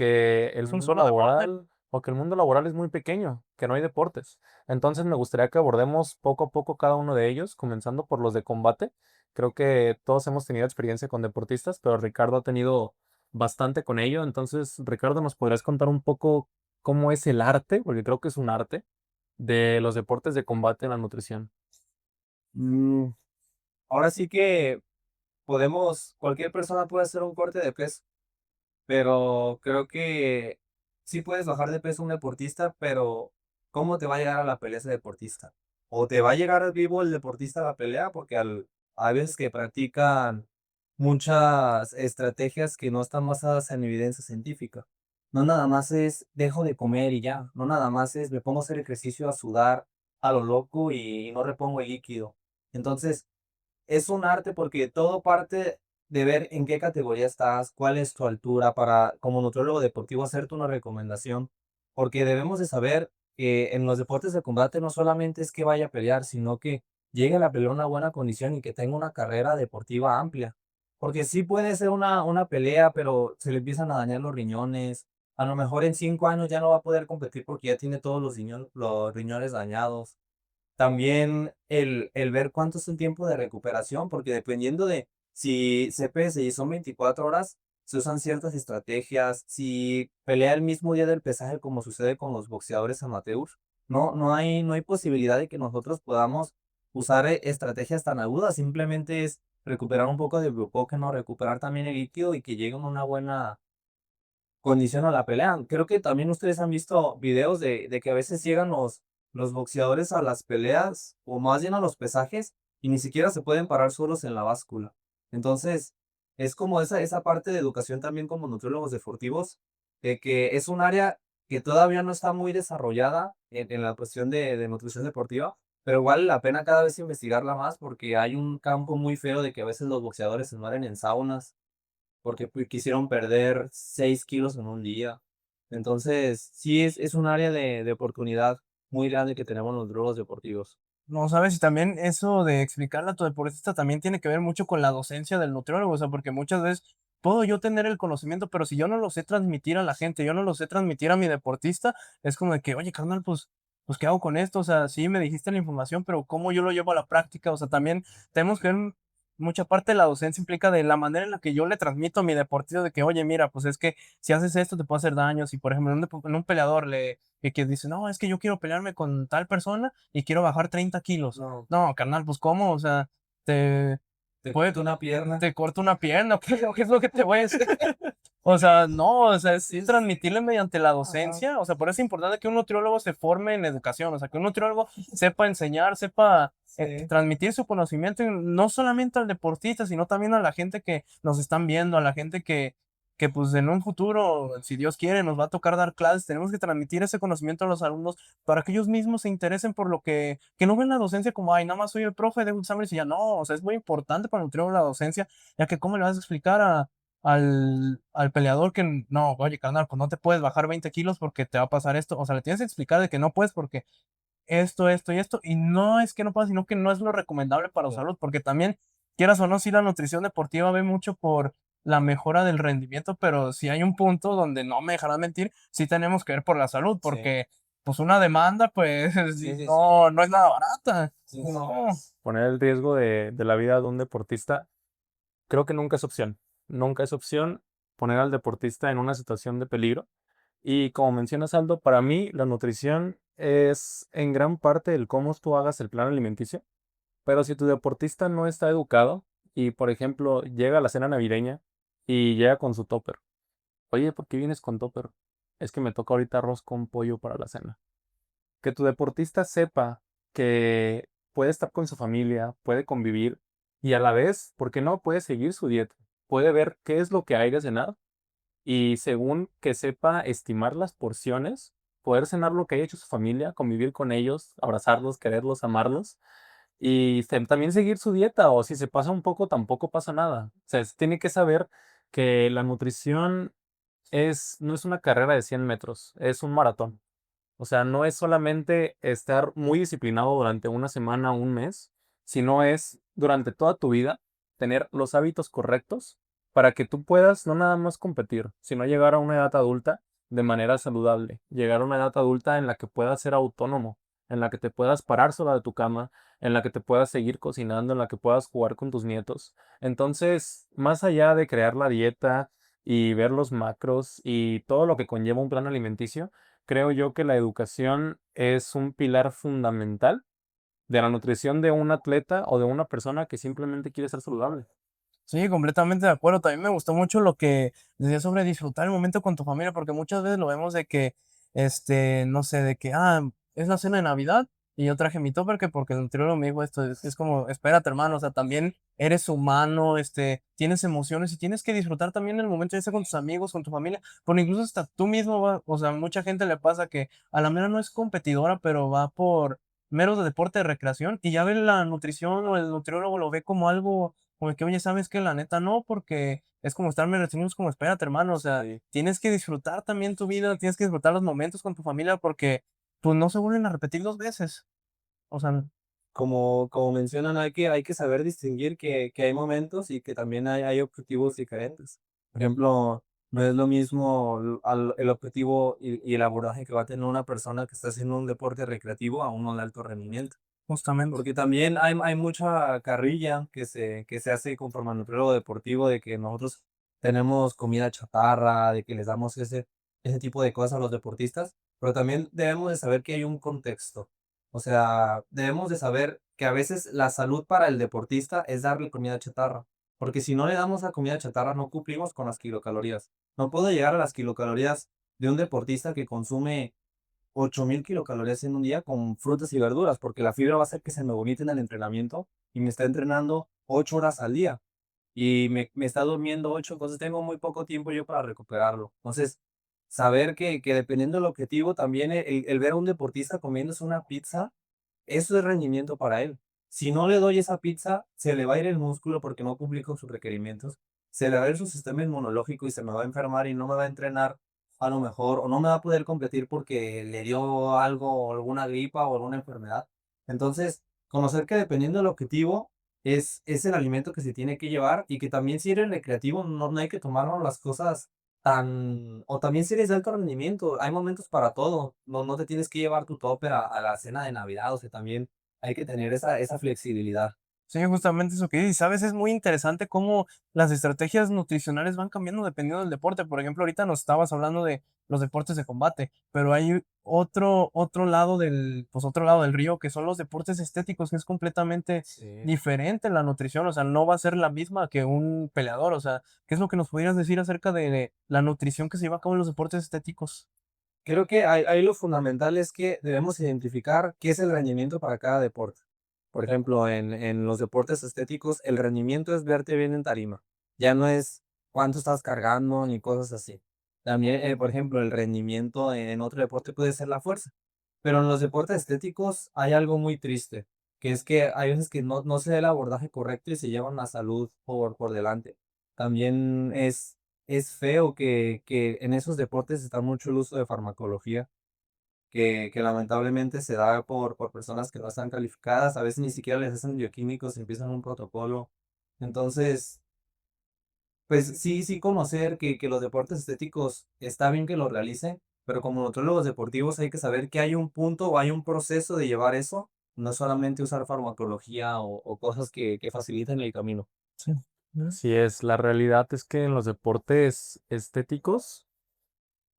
Es un solo deporte. o que el mundo laboral es muy pequeño, que no hay deportes. Entonces, me gustaría que abordemos poco a poco cada uno de ellos, comenzando por los de combate. Creo que todos hemos tenido experiencia con deportistas, pero Ricardo ha tenido bastante con ello. Entonces, Ricardo, ¿nos podrías contar un poco cómo es el arte? Porque creo que es un arte de los deportes de combate en la nutrición. Mm, ahora sí que cualquier persona puede hacer un corte de peso, pero creo que sí puedes bajar de peso un deportista, pero ¿cómo te va a llegar a la pelea ese deportista? O te va a llegar vivo el deportista a la pelea, porque hay veces que practican muchas estrategias que no están basadas en evidencia científica. No nada más es dejo de comer y ya, no nada más es me pongo a hacer ejercicio, a sudar a lo loco y no repongo el líquido. Entonces, es un arte porque todo parte de ver en qué categoría estás, cuál es tu altura para, como nutriólogo deportivo, hacerte una recomendación. Porque debemos de saber que en los deportes de combate no solamente es que vaya a pelear, sino que llegue a la pelea en una buena condición y que tenga una carrera deportiva amplia. Porque sí puede ser una pelea, pero se le empiezan a dañar los riñones. A lo mejor en 5 años ya no va a poder competir porque ya tiene todos los riñones dañados. También el ver cuánto es el tiempo de recuperación, porque dependiendo de si se pese y son 24 horas, se usan ciertas estrategias. Si pelea el mismo día del pesaje, como sucede con los boxeadores amateurs, no hay posibilidad de que nosotros podamos usar estrategias tan agudas. Simplemente es recuperar un poco de glucógeno, recuperar también el líquido y que lleguen a una buena condición a la pelea. Creo que también ustedes han visto videos de que a veces llegan los boxeadores a las peleas o más bien a los pesajes y ni siquiera se pueden parar solos en la báscula. Entonces, es como esa parte de educación también como nutriólogos deportivos, de que es un área que todavía no está muy desarrollada en la cuestión de nutrición deportiva, pero vale la pena cada vez investigarla más porque hay un campo muy feo de que a veces los boxeadores se mueren en saunas porque quisieron perder 6 kilos en un día. Entonces, sí es un área de oportunidad muy grande que tenemos los nutriólogos deportivos. No, sabes, y también eso de explicarle a tu deportista también tiene que ver mucho con la docencia del nutriólogo, o sea, porque muchas veces puedo yo tener el conocimiento, pero si yo no lo sé transmitir a la gente, yo no lo sé transmitir a mi deportista, es como de que, oye, carnal, pues, ¿qué hago con esto? O sea, sí me dijiste la información, pero ¿cómo yo lo llevo a la práctica? O sea, también tenemos que ver mucha parte de la docencia implica de la manera en la que yo le transmito a mi deportista de que, oye, mira, pues es que si haces esto te puede hacer daño, si por ejemplo en un peleador que dice, no, es que yo quiero pelearme con tal persona y quiero bajar 30 kilos. No, No, carnal, pues ¿cómo? O sea, te, te puede, corto una pierna. te corto una pierna, ¿qué es lo que te voy a decir? O sea, no, o sea, es Sí, transmitirle mediante la ajá. docencia, o sea, por eso es importante que un nutriólogo se forme en educación, o sea, que un nutriólogo sepa enseñar, sepa Sí. transmitir su conocimiento no solamente al deportista, sino también a la gente que nos están viendo, a la gente que pues en un futuro, si Dios quiere, nos va a tocar dar clases, tenemos que transmitir ese conocimiento a los alumnos para que ellos mismos se interesen por lo que no ven la docencia como, ay, nada más soy el profe de exámenes y ya no, o sea, es muy importante para el nutriólogo la docencia, ya que cómo le vas a explicar al peleador que no, oye, carnal, pues no te puedes bajar 20 kilos porque te va a pasar esto. O sea, le tienes que explicar de que no puedes porque esto y esto. Y no es que no puedas, sino que no es lo recomendable para tu Sí. salud. Porque también, quieras o no, sí, la nutrición deportiva ve mucho por la mejora del rendimiento, pero si hay un punto donde no me dejarán mentir, sí tenemos que ver por la salud, Sí. porque pues una demanda, pues Sí, sí, sí. no es nada barata. Sí, sí. No. Poner el riesgo de la vida de un deportista, creo que nunca es opción. Nunca es opción poner al deportista en una situación de peligro. Y como mencionas, Aldo, para mí la nutrición es en gran parte el cómo tú hagas el plan alimenticio. Pero si tu deportista no está educado y, por ejemplo, llega a la cena navideña y llega con su topper. Oye, ¿por qué vienes con topper? es que me toca ahorita arroz con pollo para la cena. Que tu deportista sepa que puede estar con su familia, puede convivir y a la vez, ¿por qué no? Puede seguir su dieta, puede ver qué es lo que hay de cenar y según que sepa estimar las porciones, poder cenar lo que haya hecho su familia, convivir con ellos, abrazarlos, quererlos, amarlos y también seguir su dieta o si se pasa un poco tampoco pasa nada. O sea, tiene que saber que la nutrición no es una carrera de 100 metros, es un maratón. O sea, no es solamente estar muy disciplinado durante una semana o un mes, sino es durante toda tu vida tener los hábitos correctos para que tú puedas no nada más competir, sino llegar a una edad adulta de manera saludable, llegar a una edad adulta en la que puedas ser autónomo, en la que te puedas parar sola de tu cama, en la que te puedas seguir cocinando, en la que puedas jugar con tus nietos. Entonces, más allá de crear la dieta y ver los macros y todo lo que conlleva un plan alimenticio, creo yo que la educación es un pilar fundamental de la nutrición de un atleta o de una persona que simplemente quiere ser saludable. Sí, completamente de acuerdo. También me gustó mucho lo que decías sobre disfrutar el momento con tu familia, porque muchas veces lo vemos de que, no sé, de que, es la cena de Navidad y yo traje mi topper que porque el nutriólogo me dijo esto, es como, espérate, hermano, o sea, también eres humano, tienes emociones y tienes que disfrutar también el momento, ya sea con tus amigos, con tu familia, porque incluso hasta tú mismo, o sea, mucha gente le pasa que a la mera no es competidora, pero va por meros de deporte de recreación y ya ve la nutrición o el nutriólogo lo ve como algo como que, oye, ¿sabes qué? La neta no, porque es como estarme reteniendo, es como, espérate, hermano, o sea, Sí. tienes que disfrutar también tu vida, tienes que disfrutar los momentos con tu familia, porque pues no se vuelven a repetir dos veces. O sea, Como mencionan, hay que saber distinguir que hay momentos y que también hay objetivos diferentes. Por ejemplo, no es lo mismo el objetivo y el abordaje que va a tener una persona que está haciendo un deporte recreativo a uno de alto rendimiento. justamente. Porque también hay mucha carrilla que se hace conforme al nutriólogo deportivo de que nosotros tenemos comida chatarra, de que les damos ese tipo de cosas a los deportistas, pero también debemos de saber que hay un contexto. O sea, debemos de saber que a veces la salud para el deportista es darle comida chatarra, porque si no le damos la comida chatarra no cumplimos con las kilocalorías. No puedo llegar a las kilocalorías de un deportista que consume 8000 kilocalorías en un día con frutas y verduras, porque la fibra va a hacer que se me vomite en el entrenamiento y me está entrenando 8 horas al día y me está durmiendo 8, entonces tengo muy poco tiempo yo para recuperarlo. Entonces, saber que dependiendo del objetivo, también el ver a un deportista comiéndose una pizza, eso es rendimiento para él. Si no le doy esa pizza, se le va a ir el músculo porque no cumplí con sus requerimientos, se le va a ir su sistema inmunológico y se me va a enfermar y no me va a entrenar a lo mejor, o no me va a poder competir porque le dio algo, alguna gripa o alguna enfermedad. Entonces, conocer que dependiendo del objetivo, es el alimento que se tiene que llevar y que también si eres recreativo no hay que tomarnos las cosas tan, o también si eres de alto rendimiento, hay momentos para todo, no te tienes que llevar tu topper a la cena de Navidad, o sea, también hay que tener esa flexibilidad. Sí, justamente eso que dices. ¿Sabes? Es muy interesante cómo las estrategias nutricionales van cambiando dependiendo del deporte. Por ejemplo, ahorita nos estabas hablando de los deportes de combate, pero hay otro lado del río que son los deportes estéticos, que es completamente Sí. diferente la nutrición. O sea, no va a ser la misma que un peleador. O sea, ¿qué es lo que nos pudieras decir acerca de la nutrición que se lleva a cabo en los deportes estéticos? Creo que ahí lo fundamental es que debemos identificar qué es el rendimiento para cada deporte. Por ejemplo, en los deportes estéticos, el rendimiento es verte bien en tarima. Ya no es cuánto estás cargando ni cosas así. También, por ejemplo, el rendimiento en otro deporte puede ser la fuerza. Pero en los deportes estéticos hay algo muy triste, que es que hay veces que no se da el abordaje correcto y se llevan la salud por delante. También es feo que en esos deportes está mucho el uso de farmacología, que lamentablemente se da por personas que no están calificadas, a veces ni siquiera les hacen bioquímicos, empiezan un protocolo. Entonces, pues sí conocer que los deportes estéticos está bien que lo realicen, pero como nutrólogos deportivos hay que saber que hay un punto o hay un proceso de llevar eso, no solamente usar farmacología o cosas que faciliten el camino. Sí. Así es, la realidad es que en los deportes estéticos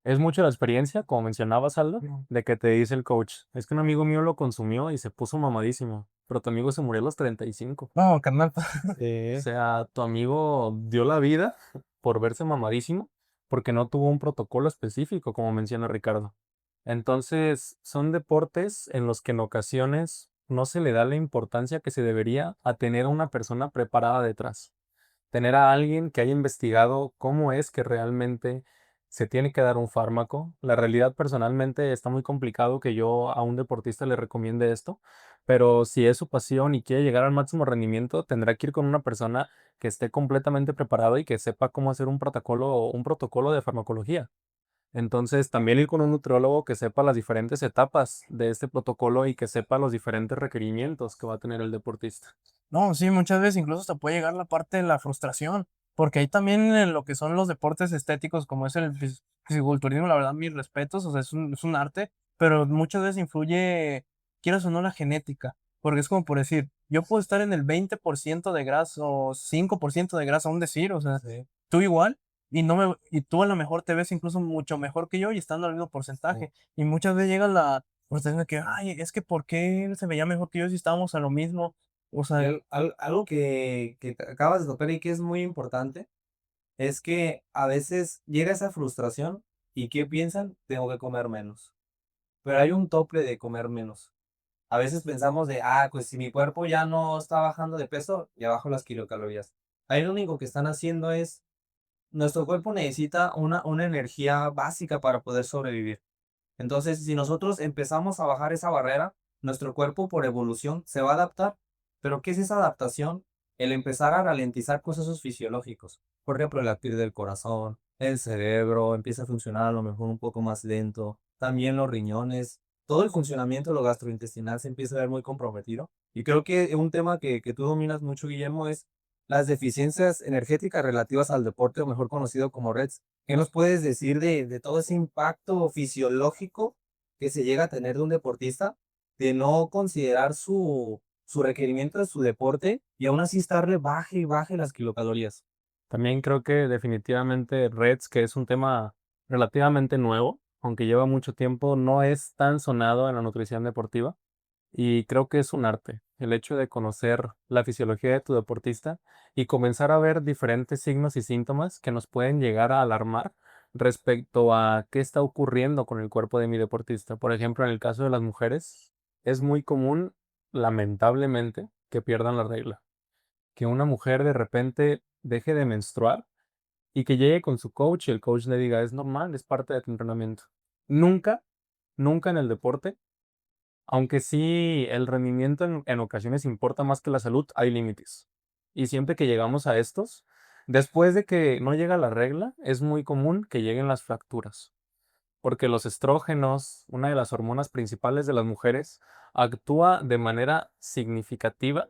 es mucho la experiencia, como mencionabas, Aldo, de que te dice el coach, es que un amigo mío lo consumió y se puso mamadísimo, pero tu amigo se murió a los 35. No, carnal. O sea, tu amigo dio la vida por verse mamadísimo porque no tuvo un protocolo específico, como menciona Ricardo. Entonces, son deportes en los que en ocasiones no se le da la importancia que se debería a tener a una persona preparada detrás. Tener a alguien que haya investigado cómo es que realmente se tiene que dar un fármaco. La realidad personalmente está muy complicado que yo a un deportista le recomiende esto, pero si es su pasión y quiere llegar al máximo rendimiento, tendrá que ir con una persona que esté completamente preparada y que sepa cómo hacer un protocolo de farmacología. Entonces, también ir con un nutriólogo que sepa las diferentes etapas de este protocolo y que sepa los diferentes requerimientos que va a tener el deportista. No, sí, muchas veces incluso hasta puede llegar la parte de la frustración, porque ahí también en lo que son los deportes estéticos, como es el fisiculturismo, la verdad, mis respetos, o sea, es un arte, pero muchas veces influye, quieras o no, la genética, porque es como por decir, yo puedo estar en el 20% de grasa o 5% de grasa, aún decir, o sea, Sí, tú igual, y tú a lo mejor te ves incluso mucho mejor que yo y estando al mismo sí. porcentaje, y muchas veces llega la frustración de que, ay, es que ¿por qué él se veía mejor que yo si estábamos a lo mismo? O Y sea, algo que te acabas de tocar y que es muy importante es que a veces llega esa frustración y ¿qué piensan? Tengo que comer menos. Pero hay un tope de comer menos. A veces pensamos de, pues si mi cuerpo ya no está bajando de peso, ya bajo las kilocalorías. Ahí lo único que están haciendo es, nuestro cuerpo necesita una energía básica para poder sobrevivir. Entonces, si nosotros empezamos a bajar esa barrera, nuestro cuerpo por evolución se va a adaptar. Pero ¿qué es esa adaptación? El empezar a ralentizar procesos fisiológicos. Por ejemplo, el latir del corazón, el cerebro empieza a funcionar a lo mejor un poco más lento, también los riñones, todo el funcionamiento de lo gastrointestinal se empieza a ver muy comprometido. Y creo que un tema que tú dominas mucho, Guillermo, es las deficiencias energéticas relativas al deporte, o mejor conocido como REDS. ¿Qué nos puedes decir de todo ese impacto fisiológico que se llega a tener de un deportista, de no considerar su requerimiento de su deporte y aún así estarle baje y baje las kilocalorías? También creo que definitivamente Reds, que es un tema relativamente nuevo, aunque lleva mucho tiempo, no es tan sonado en la nutrición deportiva. Y creo que es un arte, el hecho de conocer la fisiología de tu deportista y comenzar a ver diferentes signos y síntomas que nos pueden llegar a alarmar respecto a qué está ocurriendo con el cuerpo de mi deportista. Por ejemplo, en el caso de las mujeres, es muy común, lamentablemente, que pierdan la regla. Que una mujer de repente deje de menstruar y que llegue con su coach y el coach le diga, es normal, es parte de tu entrenamiento. Nunca, nunca en el deporte, aunque sí el rendimiento en ocasiones importa más que la salud, hay límites. Y siempre que llegamos a estos, después de que no llega la regla, es muy común que lleguen las fracturas, porque los estrógenos, una de las hormonas principales de las mujeres, actúa de manera significativa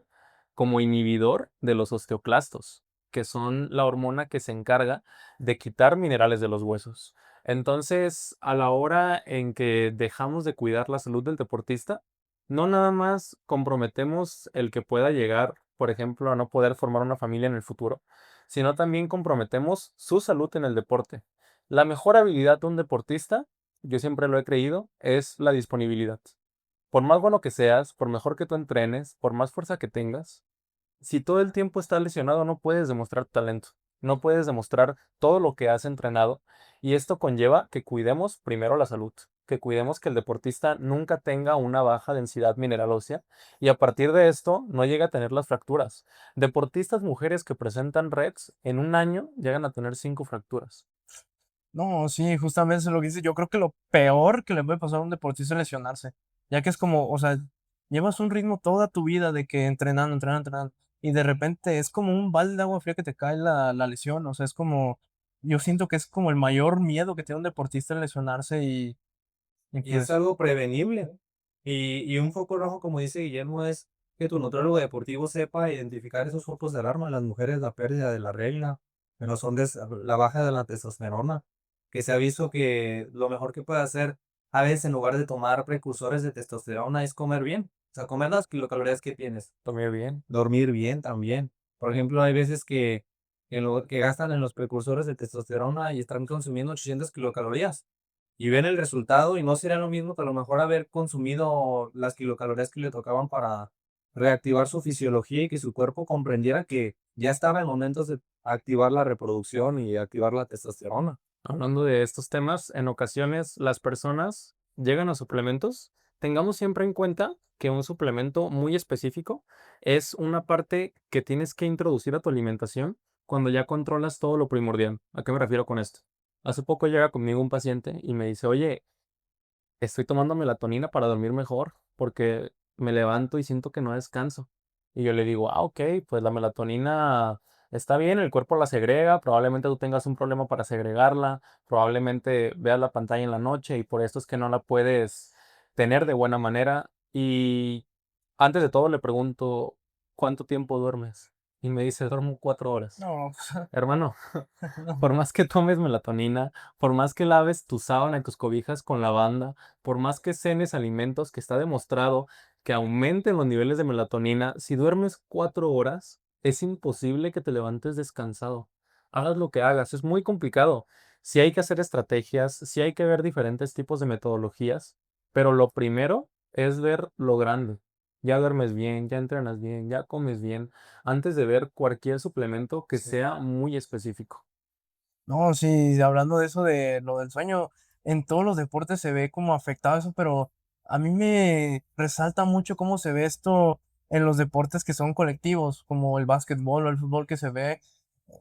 como inhibidor de los osteoclastos, que son la hormona que se encarga de quitar minerales de los huesos. Entonces, a la hora en que dejamos de cuidar la salud del deportista, no nada más comprometemos el que pueda llegar, por ejemplo, a no poder formar una familia en el futuro, sino también comprometemos su salud en el deporte. La mejor habilidad de un deportista, yo siempre lo he creído, es la disponibilidad. Por más bueno que seas, por mejor que tú entrenes, por más fuerza que tengas, si todo el tiempo estás lesionado, no puedes demostrar tu talento, no puedes demostrar todo lo que has entrenado, y esto conlleva que cuidemos primero la salud, que cuidemos que el deportista nunca tenga una baja densidad mineral ósea y a partir de esto no llegue a tener las fracturas. Deportistas mujeres que presentan REDS en un año llegan a tener 5 fracturas. no, sí, justamente eso es lo que dices. Yo creo que lo peor que le puede pasar a un deportista es lesionarse, ya que es como, o sea, llevas un ritmo toda tu vida de que entrenando, entrenando, entrenando, y de repente es como un balde de agua fría que te cae la lesión, o sea, es como, yo siento que es como el mayor miedo que tiene un deportista el lesionarse y Y es pues, algo prevenible. Y un foco rojo, como dice Guillermo, es que tu nutriólogo deportivo sepa identificar esos focos de alarma en las mujeres, la pérdida de la regla, pero son la baja de la testosterona, que se ha visto que lo mejor que puede hacer a veces en lugar de tomar precursores de testosterona es comer bien, o sea, comer las kilocalorías que tienes, Tomé bien. dormir bien también. Por ejemplo, hay veces que gastan en los precursores de testosterona y están consumiendo 800 kilocalorías y ven el resultado y no sería lo mismo que a lo mejor haber consumido las kilocalorías que le tocaban para reactivar su fisiología y que su cuerpo comprendiera que ya estaba en momentos de activar la reproducción y activar la testosterona. Hablando de estos temas, en ocasiones las personas llegan a suplementos. Tengamos siempre en cuenta que un suplemento muy específico es una parte que tienes que introducir a tu alimentación cuando ya controlas todo lo primordial. ¿A qué me refiero con esto? Hace poco llega conmigo un paciente y me dice, oye, estoy tomando melatonina para dormir mejor porque me levanto y siento que no descanso. Y yo le digo, ok, pues la melatonina está bien, el cuerpo la segrega, probablemente tú tengas un problema para segregarla, probablemente veas la pantalla en la noche y por esto es que no la puedes tener de buena manera. Y antes de todo le pregunto, ¿cuánto tiempo duermes? Y me dice, duermo 4 horas. No, Hermano, no. por más que tomes melatonina, por más que laves tu sábana y tus cobijas con lavanda, por más que cenes alimentos que está demostrado que aumenten los niveles de melatonina, si duermes 4 horas, es imposible que te levantes descansado. Hagas lo que hagas, es muy complicado. Sí hay que hacer estrategias, sí hay que ver diferentes tipos de metodologías, pero lo primero es ver lo grande. Ya duermes bien, ya entrenas bien, ya comes bien, antes de ver cualquier suplemento que Sí. sea muy específico. No, sí, hablando de eso de lo del sueño, en todos los deportes se ve como afectado eso, pero a mí me resalta mucho cómo se ve esto en los deportes que son colectivos, como el básquetbol o el fútbol, que se ve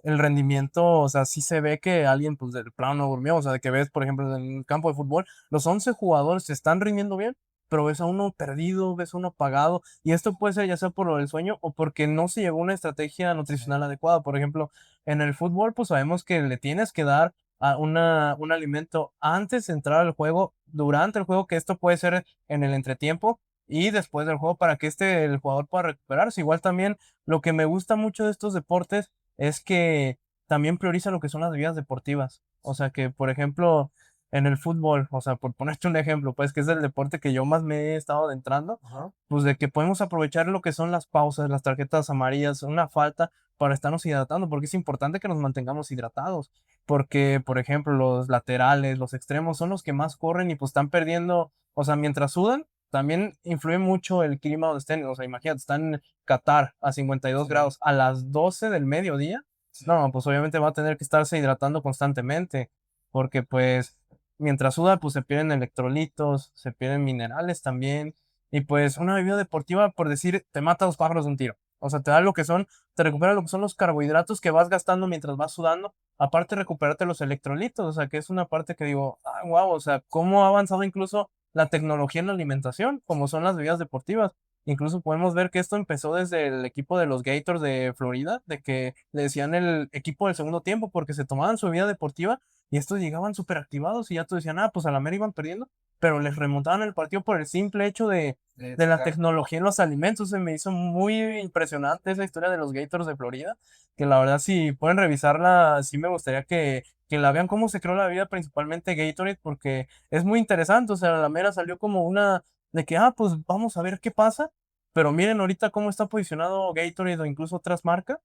el rendimiento, o sea, sí se ve que alguien pues del plano no durmió, o sea, de que ves, por ejemplo, en el campo de fútbol, los 11 jugadores se están rindiendo bien, pero ves a uno perdido, ves a uno apagado, y esto puede ser ya sea por lo del sueño o porque no se llevó una estrategia nutricional adecuada. Por ejemplo, en el fútbol, pues sabemos que le tienes que dar un alimento antes de entrar al juego, durante el juego, que esto puede ser en el entretiempo y después del juego para que el jugador pueda recuperarse. Igual también lo que me gusta mucho de estos deportes es que también prioriza lo que son las bebidas deportivas. O sea que, por ejemplo, en el fútbol, o sea, por ponerte un ejemplo, pues que es el deporte que yo más me he estado adentrando, Ajá. pues de que podemos aprovechar lo que son las pausas, las tarjetas amarillas, una falta para estarnos hidratando, porque es importante que nos mantengamos hidratados, porque, por ejemplo, los laterales, los extremos son los que más corren y pues están perdiendo, o sea, mientras sudan, también influye mucho el clima donde estén, o sea, imagínate, están en Qatar a 52 Sí. grados a las 12 del mediodía, no, pues obviamente va a tener que estarse hidratando constantemente, porque pues mientras suda, pues se pierden electrolitos, se pierden minerales también, y pues una bebida deportiva, por decir, te mata a dos pájaros de un tiro. O sea, te da lo que son, te recupera lo que son los carbohidratos que vas gastando mientras vas sudando, aparte de recuperarte los electrolitos, o sea, que es una parte que digo, ah, wow, o sea, cómo ha avanzado incluso la tecnología en la alimentación, como son las bebidas deportivas. Incluso podemos ver que esto empezó desde el equipo de los Gators de Florida, de que le decían el equipo del segundo tiempo porque se tomaban su bebida deportiva y estos llegaban súper activados y ya tú decían, ah, pues a la mera iban perdiendo, pero les remontaban el partido por el simple hecho de la tecnología en los alimentos. Se me hizo muy impresionante esa historia de los Gators de Florida, que la verdad si pueden revisarla, sí me gustaría que la vean cómo se creó la vida, principalmente Gatorade, porque es muy interesante. O sea, la mera salió como una de que, ah, pues vamos a ver qué pasa, pero miren ahorita cómo está posicionado Gatorade o incluso otras marcas,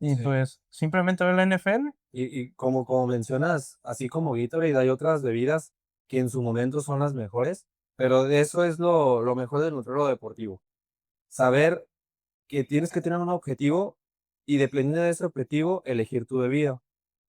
y Sí. pues simplemente ver la NFL. Y como mencionas, así como Gatorade, hay otras bebidas que en su momento son las mejores, pero de eso es lo mejor del nutriólogo deportivo. Saber que tienes que tener un objetivo y dependiendo de ese objetivo, elegir tu bebida.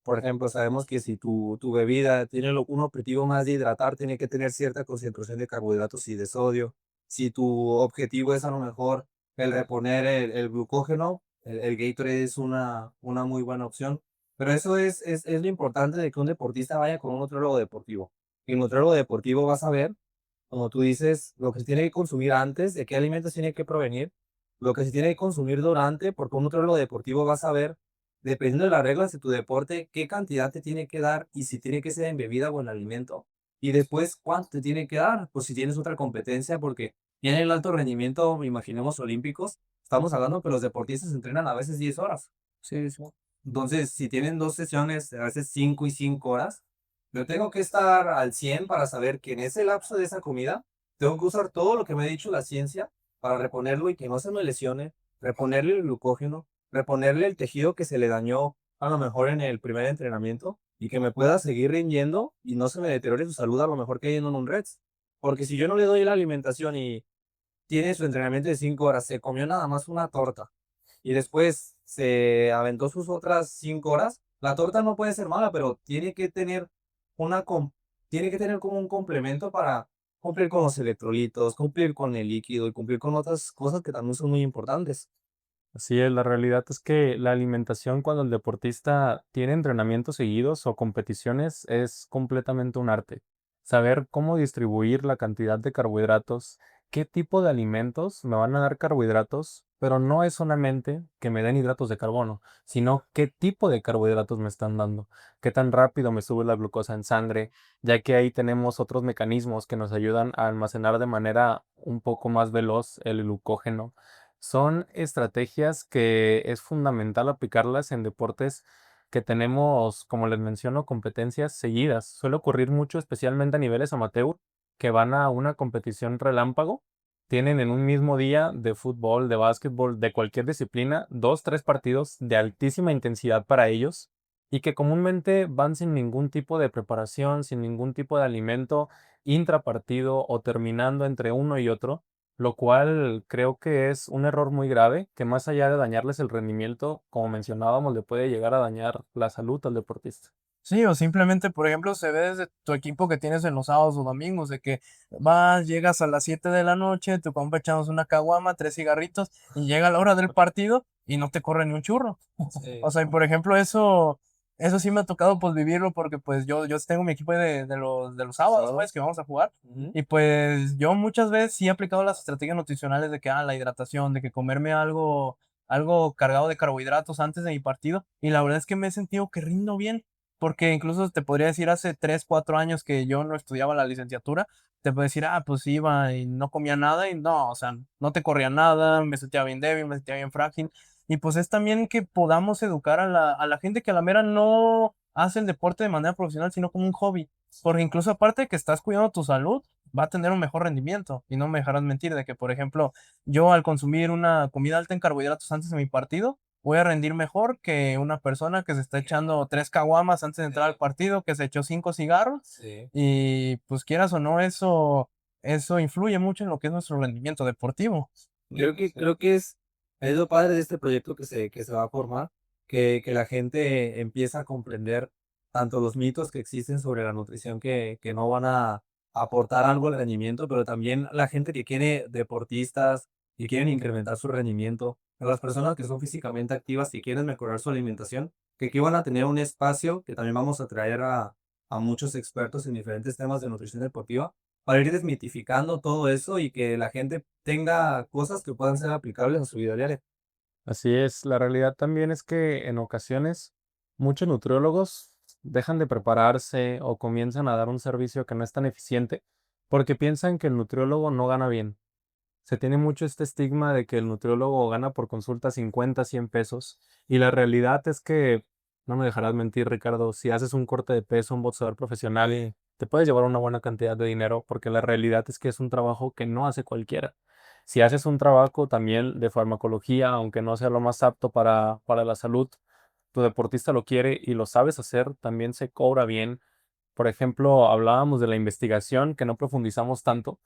Por ejemplo, sabemos que si tu bebida tiene un objetivo más de hidratar, tiene que tener cierta concentración de carbohidratos y de sodio. Si tu objetivo es a lo mejor el reponer el glucógeno, el Gatorade es una muy buena opción. Pero eso es lo importante de que un deportista vaya con un nutriólogo deportivo. El nutriólogo deportivo va a saber, como tú dices, lo que se tiene que consumir antes, de qué alimentos tiene que provenir, lo que se tiene que consumir durante, porque un nutriólogo deportivo va a saber, dependiendo de las reglas de tu deporte, qué cantidad te tiene que dar y si tiene que ser en bebida o en alimento. Y después, cuánto te tiene que dar, pues si tienes otra competencia, porque tiene el alto rendimiento, imaginemos olímpicos, estamos hablando que los deportistas entrenan a veces 10 horas. Sí, sí. Entonces, si tienen 2 sesiones, a veces 5 y 5 horas, yo tengo que estar al 100 para saber que en ese lapso de esa comida, tengo que usar todo lo que me ha dicho la ciencia para reponerlo y que no se me lesione, reponerle el glucógeno, reponerle el tejido que se le dañó a lo mejor en el primer entrenamiento y que me pueda seguir rindiendo y no se me deteriore su salud a lo mejor cayendo en un REDS. Porque si yo no le doy la alimentación y tiene su entrenamiento de 5 horas, se comió nada más una torta y después se aventó sus otras 5 horas, la torta no puede ser mala, pero tiene que tener tiene que tener como un complemento para cumplir con los electrolitos, cumplir con el líquido y cumplir con otras cosas que también son muy importantes. Así es, la realidad es que la alimentación cuando el deportista tiene entrenamientos seguidos o competiciones es completamente un arte. Saber cómo distribuir la cantidad de carbohidratos, qué tipo de alimentos me van a dar carbohidratos, pero no es solamente que me den hidratos de carbono, sino qué tipo de carbohidratos me están dando, qué tan rápido me sube la glucosa en sangre, ya que ahí tenemos otros mecanismos que nos ayudan a almacenar de manera un poco más veloz el glucógeno. Son estrategias que es fundamental aplicarlas en deportes que tenemos, como les menciono, competencias seguidas. Suele ocurrir mucho, especialmente a niveles amateur, que van a una competición relámpago. Tienen en un mismo día de fútbol, de básquetbol, de cualquier disciplina, dos, tres partidos de altísima intensidad para ellos y que comúnmente van sin ningún tipo de preparación, sin ningún tipo de alimento intrapartido o terminando entre uno y otro, lo cual creo que es un error muy grave, que más allá de dañarles el rendimiento, como mencionábamos, le puede llegar a dañar la salud al deportista. Sí, o simplemente, por ejemplo, se ve desde tu equipo que tienes en los sábados o domingos, de que vas, llegas a las 7 de la noche, tu compa echamos una caguama, 3 cigarritos, y llega la hora del partido y no te corre ni un churro. O sea, y por ejemplo, eso sí me ha tocado pues vivirlo porque pues yo tengo mi equipo de los sábados, pues, que vamos a jugar. Ujú. Y pues yo muchas veces sí he aplicado las estrategias nutricionales de que, la hidratación, de que comerme algo cargado de carbohidratos antes de mi partido. Y la verdad es que me he sentido que rindo bien. Porque incluso te podría decir hace 3 4 años que yo no estudiaba la licenciatura, te puedo decir, pues iba y no comía nada y no, o sea, no te corría nada, me sentía bien débil, me sentía bien frágil. Y pues es también que podamos educar a la gente que a la mera no hace el deporte de manera profesional, sino como un hobby. Porque incluso aparte de que estás cuidando tu salud, va a tener un mejor rendimiento. Y no me dejarás mentir de que, por ejemplo, yo al consumir una comida alta en carbohidratos antes de mi partido, voy a rendir mejor que una persona que se está echando 3 caguamas antes de entrar al partido, que se echó 5 cigarros. Sí. Y pues quieras o no, eso influye mucho en lo que es nuestro rendimiento deportivo. Creo que es lo padre de este proyecto que se va a formar, que la gente empieza a comprender tanto los mitos que existen sobre la nutrición que no van a aportar algo al rendimiento, pero también la gente que quiere deportistas y quieren incrementar su rendimiento, a las personas que son físicamente activas y quieren mejorar su alimentación, que aquí van a tener un espacio que también vamos a traer a muchos expertos en diferentes temas de nutrición deportiva para ir desmitificando todo eso y que la gente tenga cosas que puedan ser aplicables a su vida diaria. Así es, la realidad también es que en ocasiones muchos nutriólogos dejan de prepararse o comienzan a dar un servicio que no es tan eficiente porque piensan que el nutriólogo no gana bien. Se tiene mucho este estigma de que el nutriólogo gana por consulta 50, 100 pesos y la realidad es que, no me dejarás mentir, Ricardo, si haces un corte de peso, un boxeador profesional, te puedes llevar una buena cantidad de dinero porque la realidad es que es un trabajo que no hace cualquiera. Si haces un trabajo también de farmacología, aunque no sea lo más apto para la salud, tu deportista lo quiere y lo sabes hacer, también se cobra bien. Por ejemplo, hablábamos de la investigación, que no profundizamos tanto.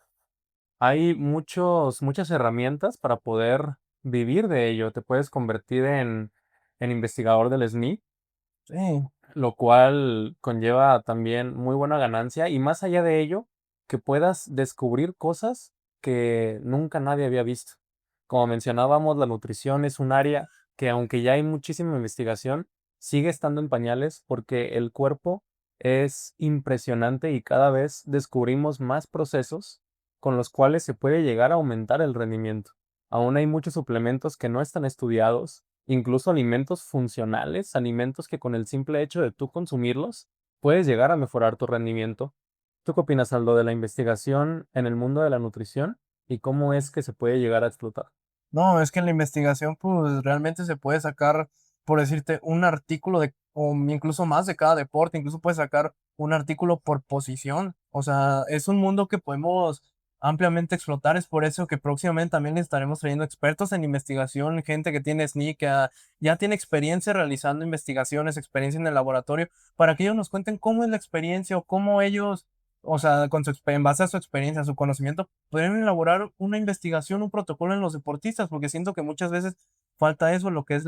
Hay muchas herramientas para poder vivir de ello. Te puedes convertir en investigador del SNI, Sí. lo cual conlleva también muy buena ganancia y más allá de ello, que puedas descubrir cosas que nunca nadie había visto. Como mencionábamos, la nutrición es un área que aunque ya hay muchísima investigación, sigue estando en pañales porque el cuerpo es impresionante y cada vez descubrimos más procesos con los cuales se puede llegar a aumentar el rendimiento. Aún hay muchos suplementos que no están estudiados, incluso alimentos funcionales, alimentos que con el simple hecho de tú consumirlos, puedes llegar a mejorar tu rendimiento. ¿Tú qué opinas, Aldo, de la investigación en el mundo de la nutrición y cómo es que se puede llegar a explotar? No, es que en la investigación, pues realmente se puede sacar, por decirte, un artículo o incluso más de cada deporte, incluso puedes sacar un artículo por posición. O sea, es un mundo que podemos ampliamente explotar. Es por eso que próximamente también le estaremos trayendo expertos en investigación, gente que tiene SNI, que ya tiene experiencia realizando investigaciones, experiencia en el laboratorio, para que ellos nos cuenten cómo es la experiencia o cómo ellos, o sea, en base a su experiencia, a su conocimiento podrían elaborar una investigación, un protocolo en los deportistas, porque siento que muchas veces falta eso, lo que es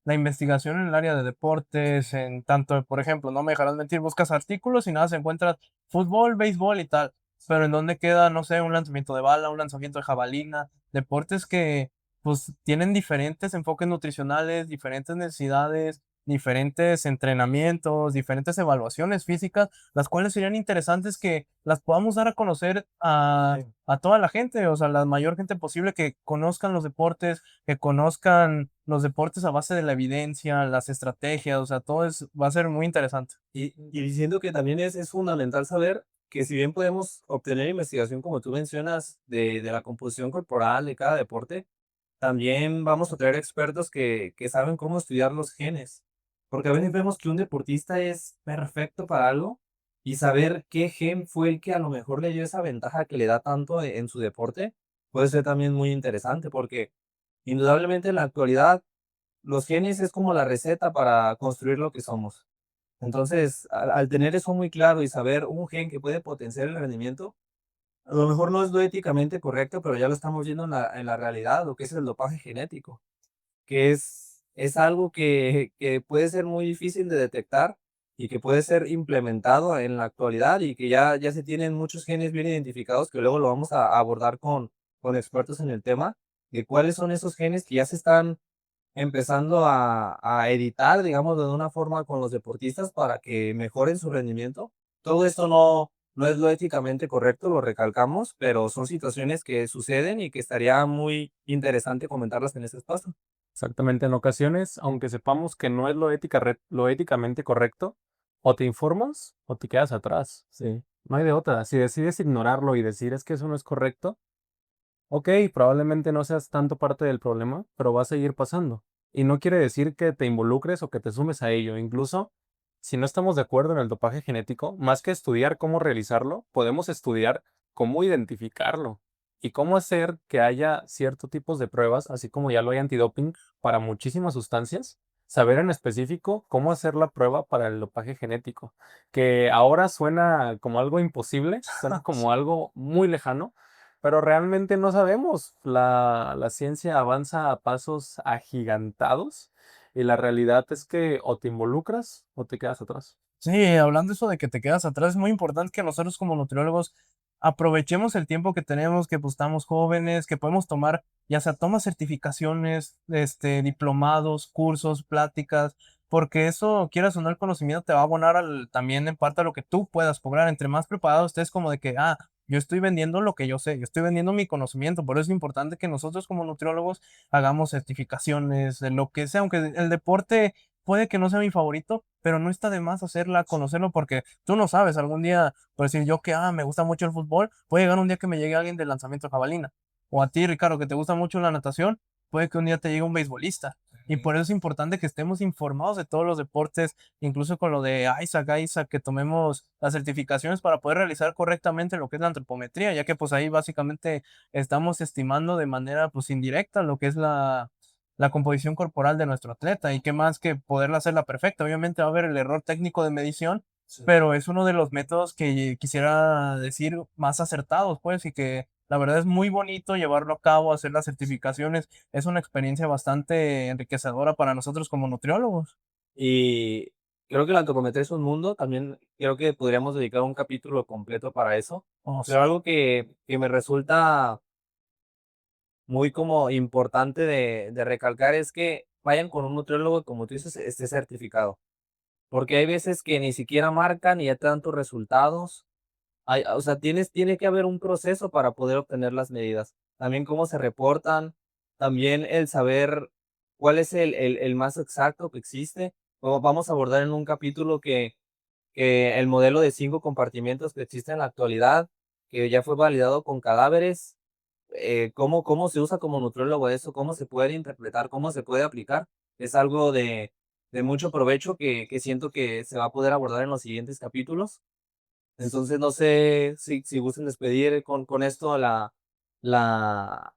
la investigación en el área de deportes, en tanto, por ejemplo, no me dejarás mentir, buscas artículos y nada, se encuentra fútbol, béisbol y tal, pero en dónde queda, no sé, un lanzamiento de bala, un lanzamiento de jabalina, deportes que pues tienen diferentes enfoques nutricionales, diferentes necesidades, diferentes entrenamientos, diferentes evaluaciones físicas, las cuales serían interesantes que las podamos dar a conocer Sí. a toda la gente, o sea, la mayor gente posible que conozcan los deportes a base de la evidencia, las estrategias, o sea, va a ser muy interesante. Y diciendo que también es fundamental saber que si bien podemos obtener investigación, como tú mencionas, de la composición corporal de cada deporte, también vamos a traer expertos que saben cómo estudiar los genes. Porque a veces vemos que un deportista es perfecto para algo y saber qué gen fue el que a lo mejor le dio esa ventaja que le da tanto en su deporte puede ser también muy interesante porque indudablemente en la actualidad los genes es como la receta para construir lo que somos. Entonces, al tener eso muy claro y saber un gen que puede potenciar el rendimiento, a lo mejor no es lo éticamente correcto, pero ya lo estamos viendo en la realidad, lo que es el dopaje genético, que es algo que puede ser muy difícil de detectar y que puede ser implementado en la actualidad y que ya se tienen muchos genes bien identificados, que luego lo vamos a abordar con expertos en el tema, de cuáles son esos genes que ya se están empezando a editar, digamos, de una forma con los deportistas para que mejoren su rendimiento. Todo esto no es lo éticamente correcto, lo recalcamos, pero son situaciones que suceden y que estaría muy interesante comentarlas en este espacio. Exactamente, en ocasiones, aunque sepamos que no es lo éticamente correcto, o te informas o te quedas atrás. Sí. No hay de otra. Si decides ignorarlo y decir es que eso no es correcto, ok, probablemente no seas tanto parte del problema, pero va a seguir pasando. Y no quiere decir que te involucres o que te sumes a ello. Incluso, si no estamos de acuerdo en el dopaje genético, más que estudiar cómo realizarlo, podemos estudiar cómo identificarlo y cómo hacer que haya ciertos tipos de pruebas, así como ya lo hay antidoping para muchísimas sustancias. Saber en específico cómo hacer la prueba para el dopaje genético, que ahora suena como algo imposible, suena como algo muy lejano, pero realmente no sabemos. La ciencia avanza a pasos agigantados y la realidad es que o te involucras o te quedas atrás. Sí, hablando eso de que te quedas atrás, es muy importante que nosotros como nutriólogos aprovechemos el tiempo que tenemos, que pues estamos jóvenes, que podemos tomar, ya sea toma certificaciones, diplomados, cursos, pláticas, porque eso, quieras o no, el conocimiento te va a abonar también en parte a lo que tú puedas cobrar. Entre más preparado estés, como de que, yo estoy vendiendo lo que yo sé, yo estoy vendiendo mi conocimiento, por eso es importante que nosotros como nutriólogos hagamos certificaciones, de lo que sea, aunque el deporte puede que no sea mi favorito, pero no está de más hacerla, conocerlo, porque tú no sabes, algún día, por decir yo que me gusta mucho el fútbol, puede llegar un día que me llegue alguien del lanzamiento de jabalina. O a ti, Ricardo, que te gusta mucho la natación, puede que un día te llegue un beisbolista. Y por eso es importante que estemos informados de todos los deportes, incluso con lo de Isaac, que tomemos las certificaciones para poder realizar correctamente lo que es la antropometría, ya que pues ahí básicamente estamos estimando de manera pues indirecta lo que es la composición corporal de nuestro atleta y qué más que poderla hacerla perfecta. Obviamente va a haber el error técnico de medición, Sí. pero es uno de los métodos que quisiera decir más acertados, pues, y que la verdad es muy bonito llevarlo a cabo, hacer las certificaciones. Es una experiencia bastante enriquecedora para nosotros como nutriólogos. Y creo que la antropometría es un mundo, también creo que podríamos dedicar un capítulo completo para eso, Oh, sí. pero algo que me resulta muy como importante de recalcar es que vayan con un nutriólogo, como tú dices, esté certificado, porque hay veces que ni siquiera marcan y ya te dan tus resultados. O sea, tiene que haber un proceso para poder obtener las medidas. También cómo se reportan, también el saber cuál es el más exacto que existe. O vamos a abordar en un capítulo que el modelo de 5 compartimientos que existe en la actualidad, que ya fue validado con cadáveres, cómo se usa como nutriólogo eso, cómo se puede interpretar, cómo se puede aplicar, es algo de mucho provecho que siento que se va a poder abordar en los siguientes capítulos. Entonces, no sé si gusten despedir con esto la, la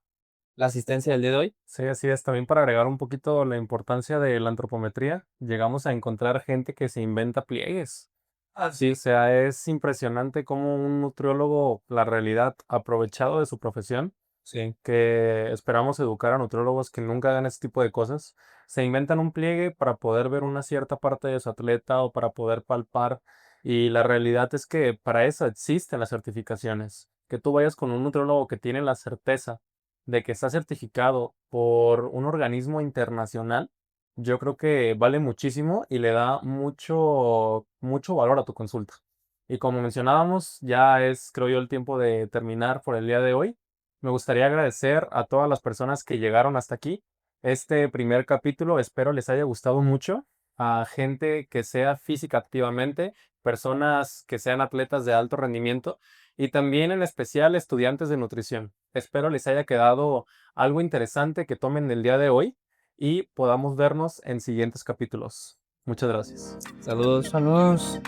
asistencia del día de hoy. Sí, así es. También para agregar un poquito la importancia de la antropometría, llegamos a encontrar gente que se inventa pliegues. Sí, o sea, es impresionante cómo un nutriólogo, la realidad, aprovechado de su profesión, Sí. que esperamos educar a nutriólogos que nunca hagan este tipo de cosas. Se inventan un pliegue para poder ver una cierta parte de su atleta o para poder palpar. Y la realidad es que para eso existen las certificaciones. Que tú vayas con un nutriólogo que tiene la certeza de que está certificado por un organismo internacional, yo creo que vale muchísimo y le da mucho, mucho valor a tu consulta. Y como mencionábamos, ya es, creo yo, el tiempo de terminar por el día de hoy. Me gustaría agradecer a todas las personas que llegaron hasta aquí. Este primer capítulo espero les haya gustado mucho. A gente que sea física activamente, personas que sean atletas de alto rendimiento y también en especial estudiantes de nutrición. Espero les haya quedado algo interesante que tomen del día de hoy y podamos vernos en siguientes capítulos. Muchas gracias. Saludos. Saludos.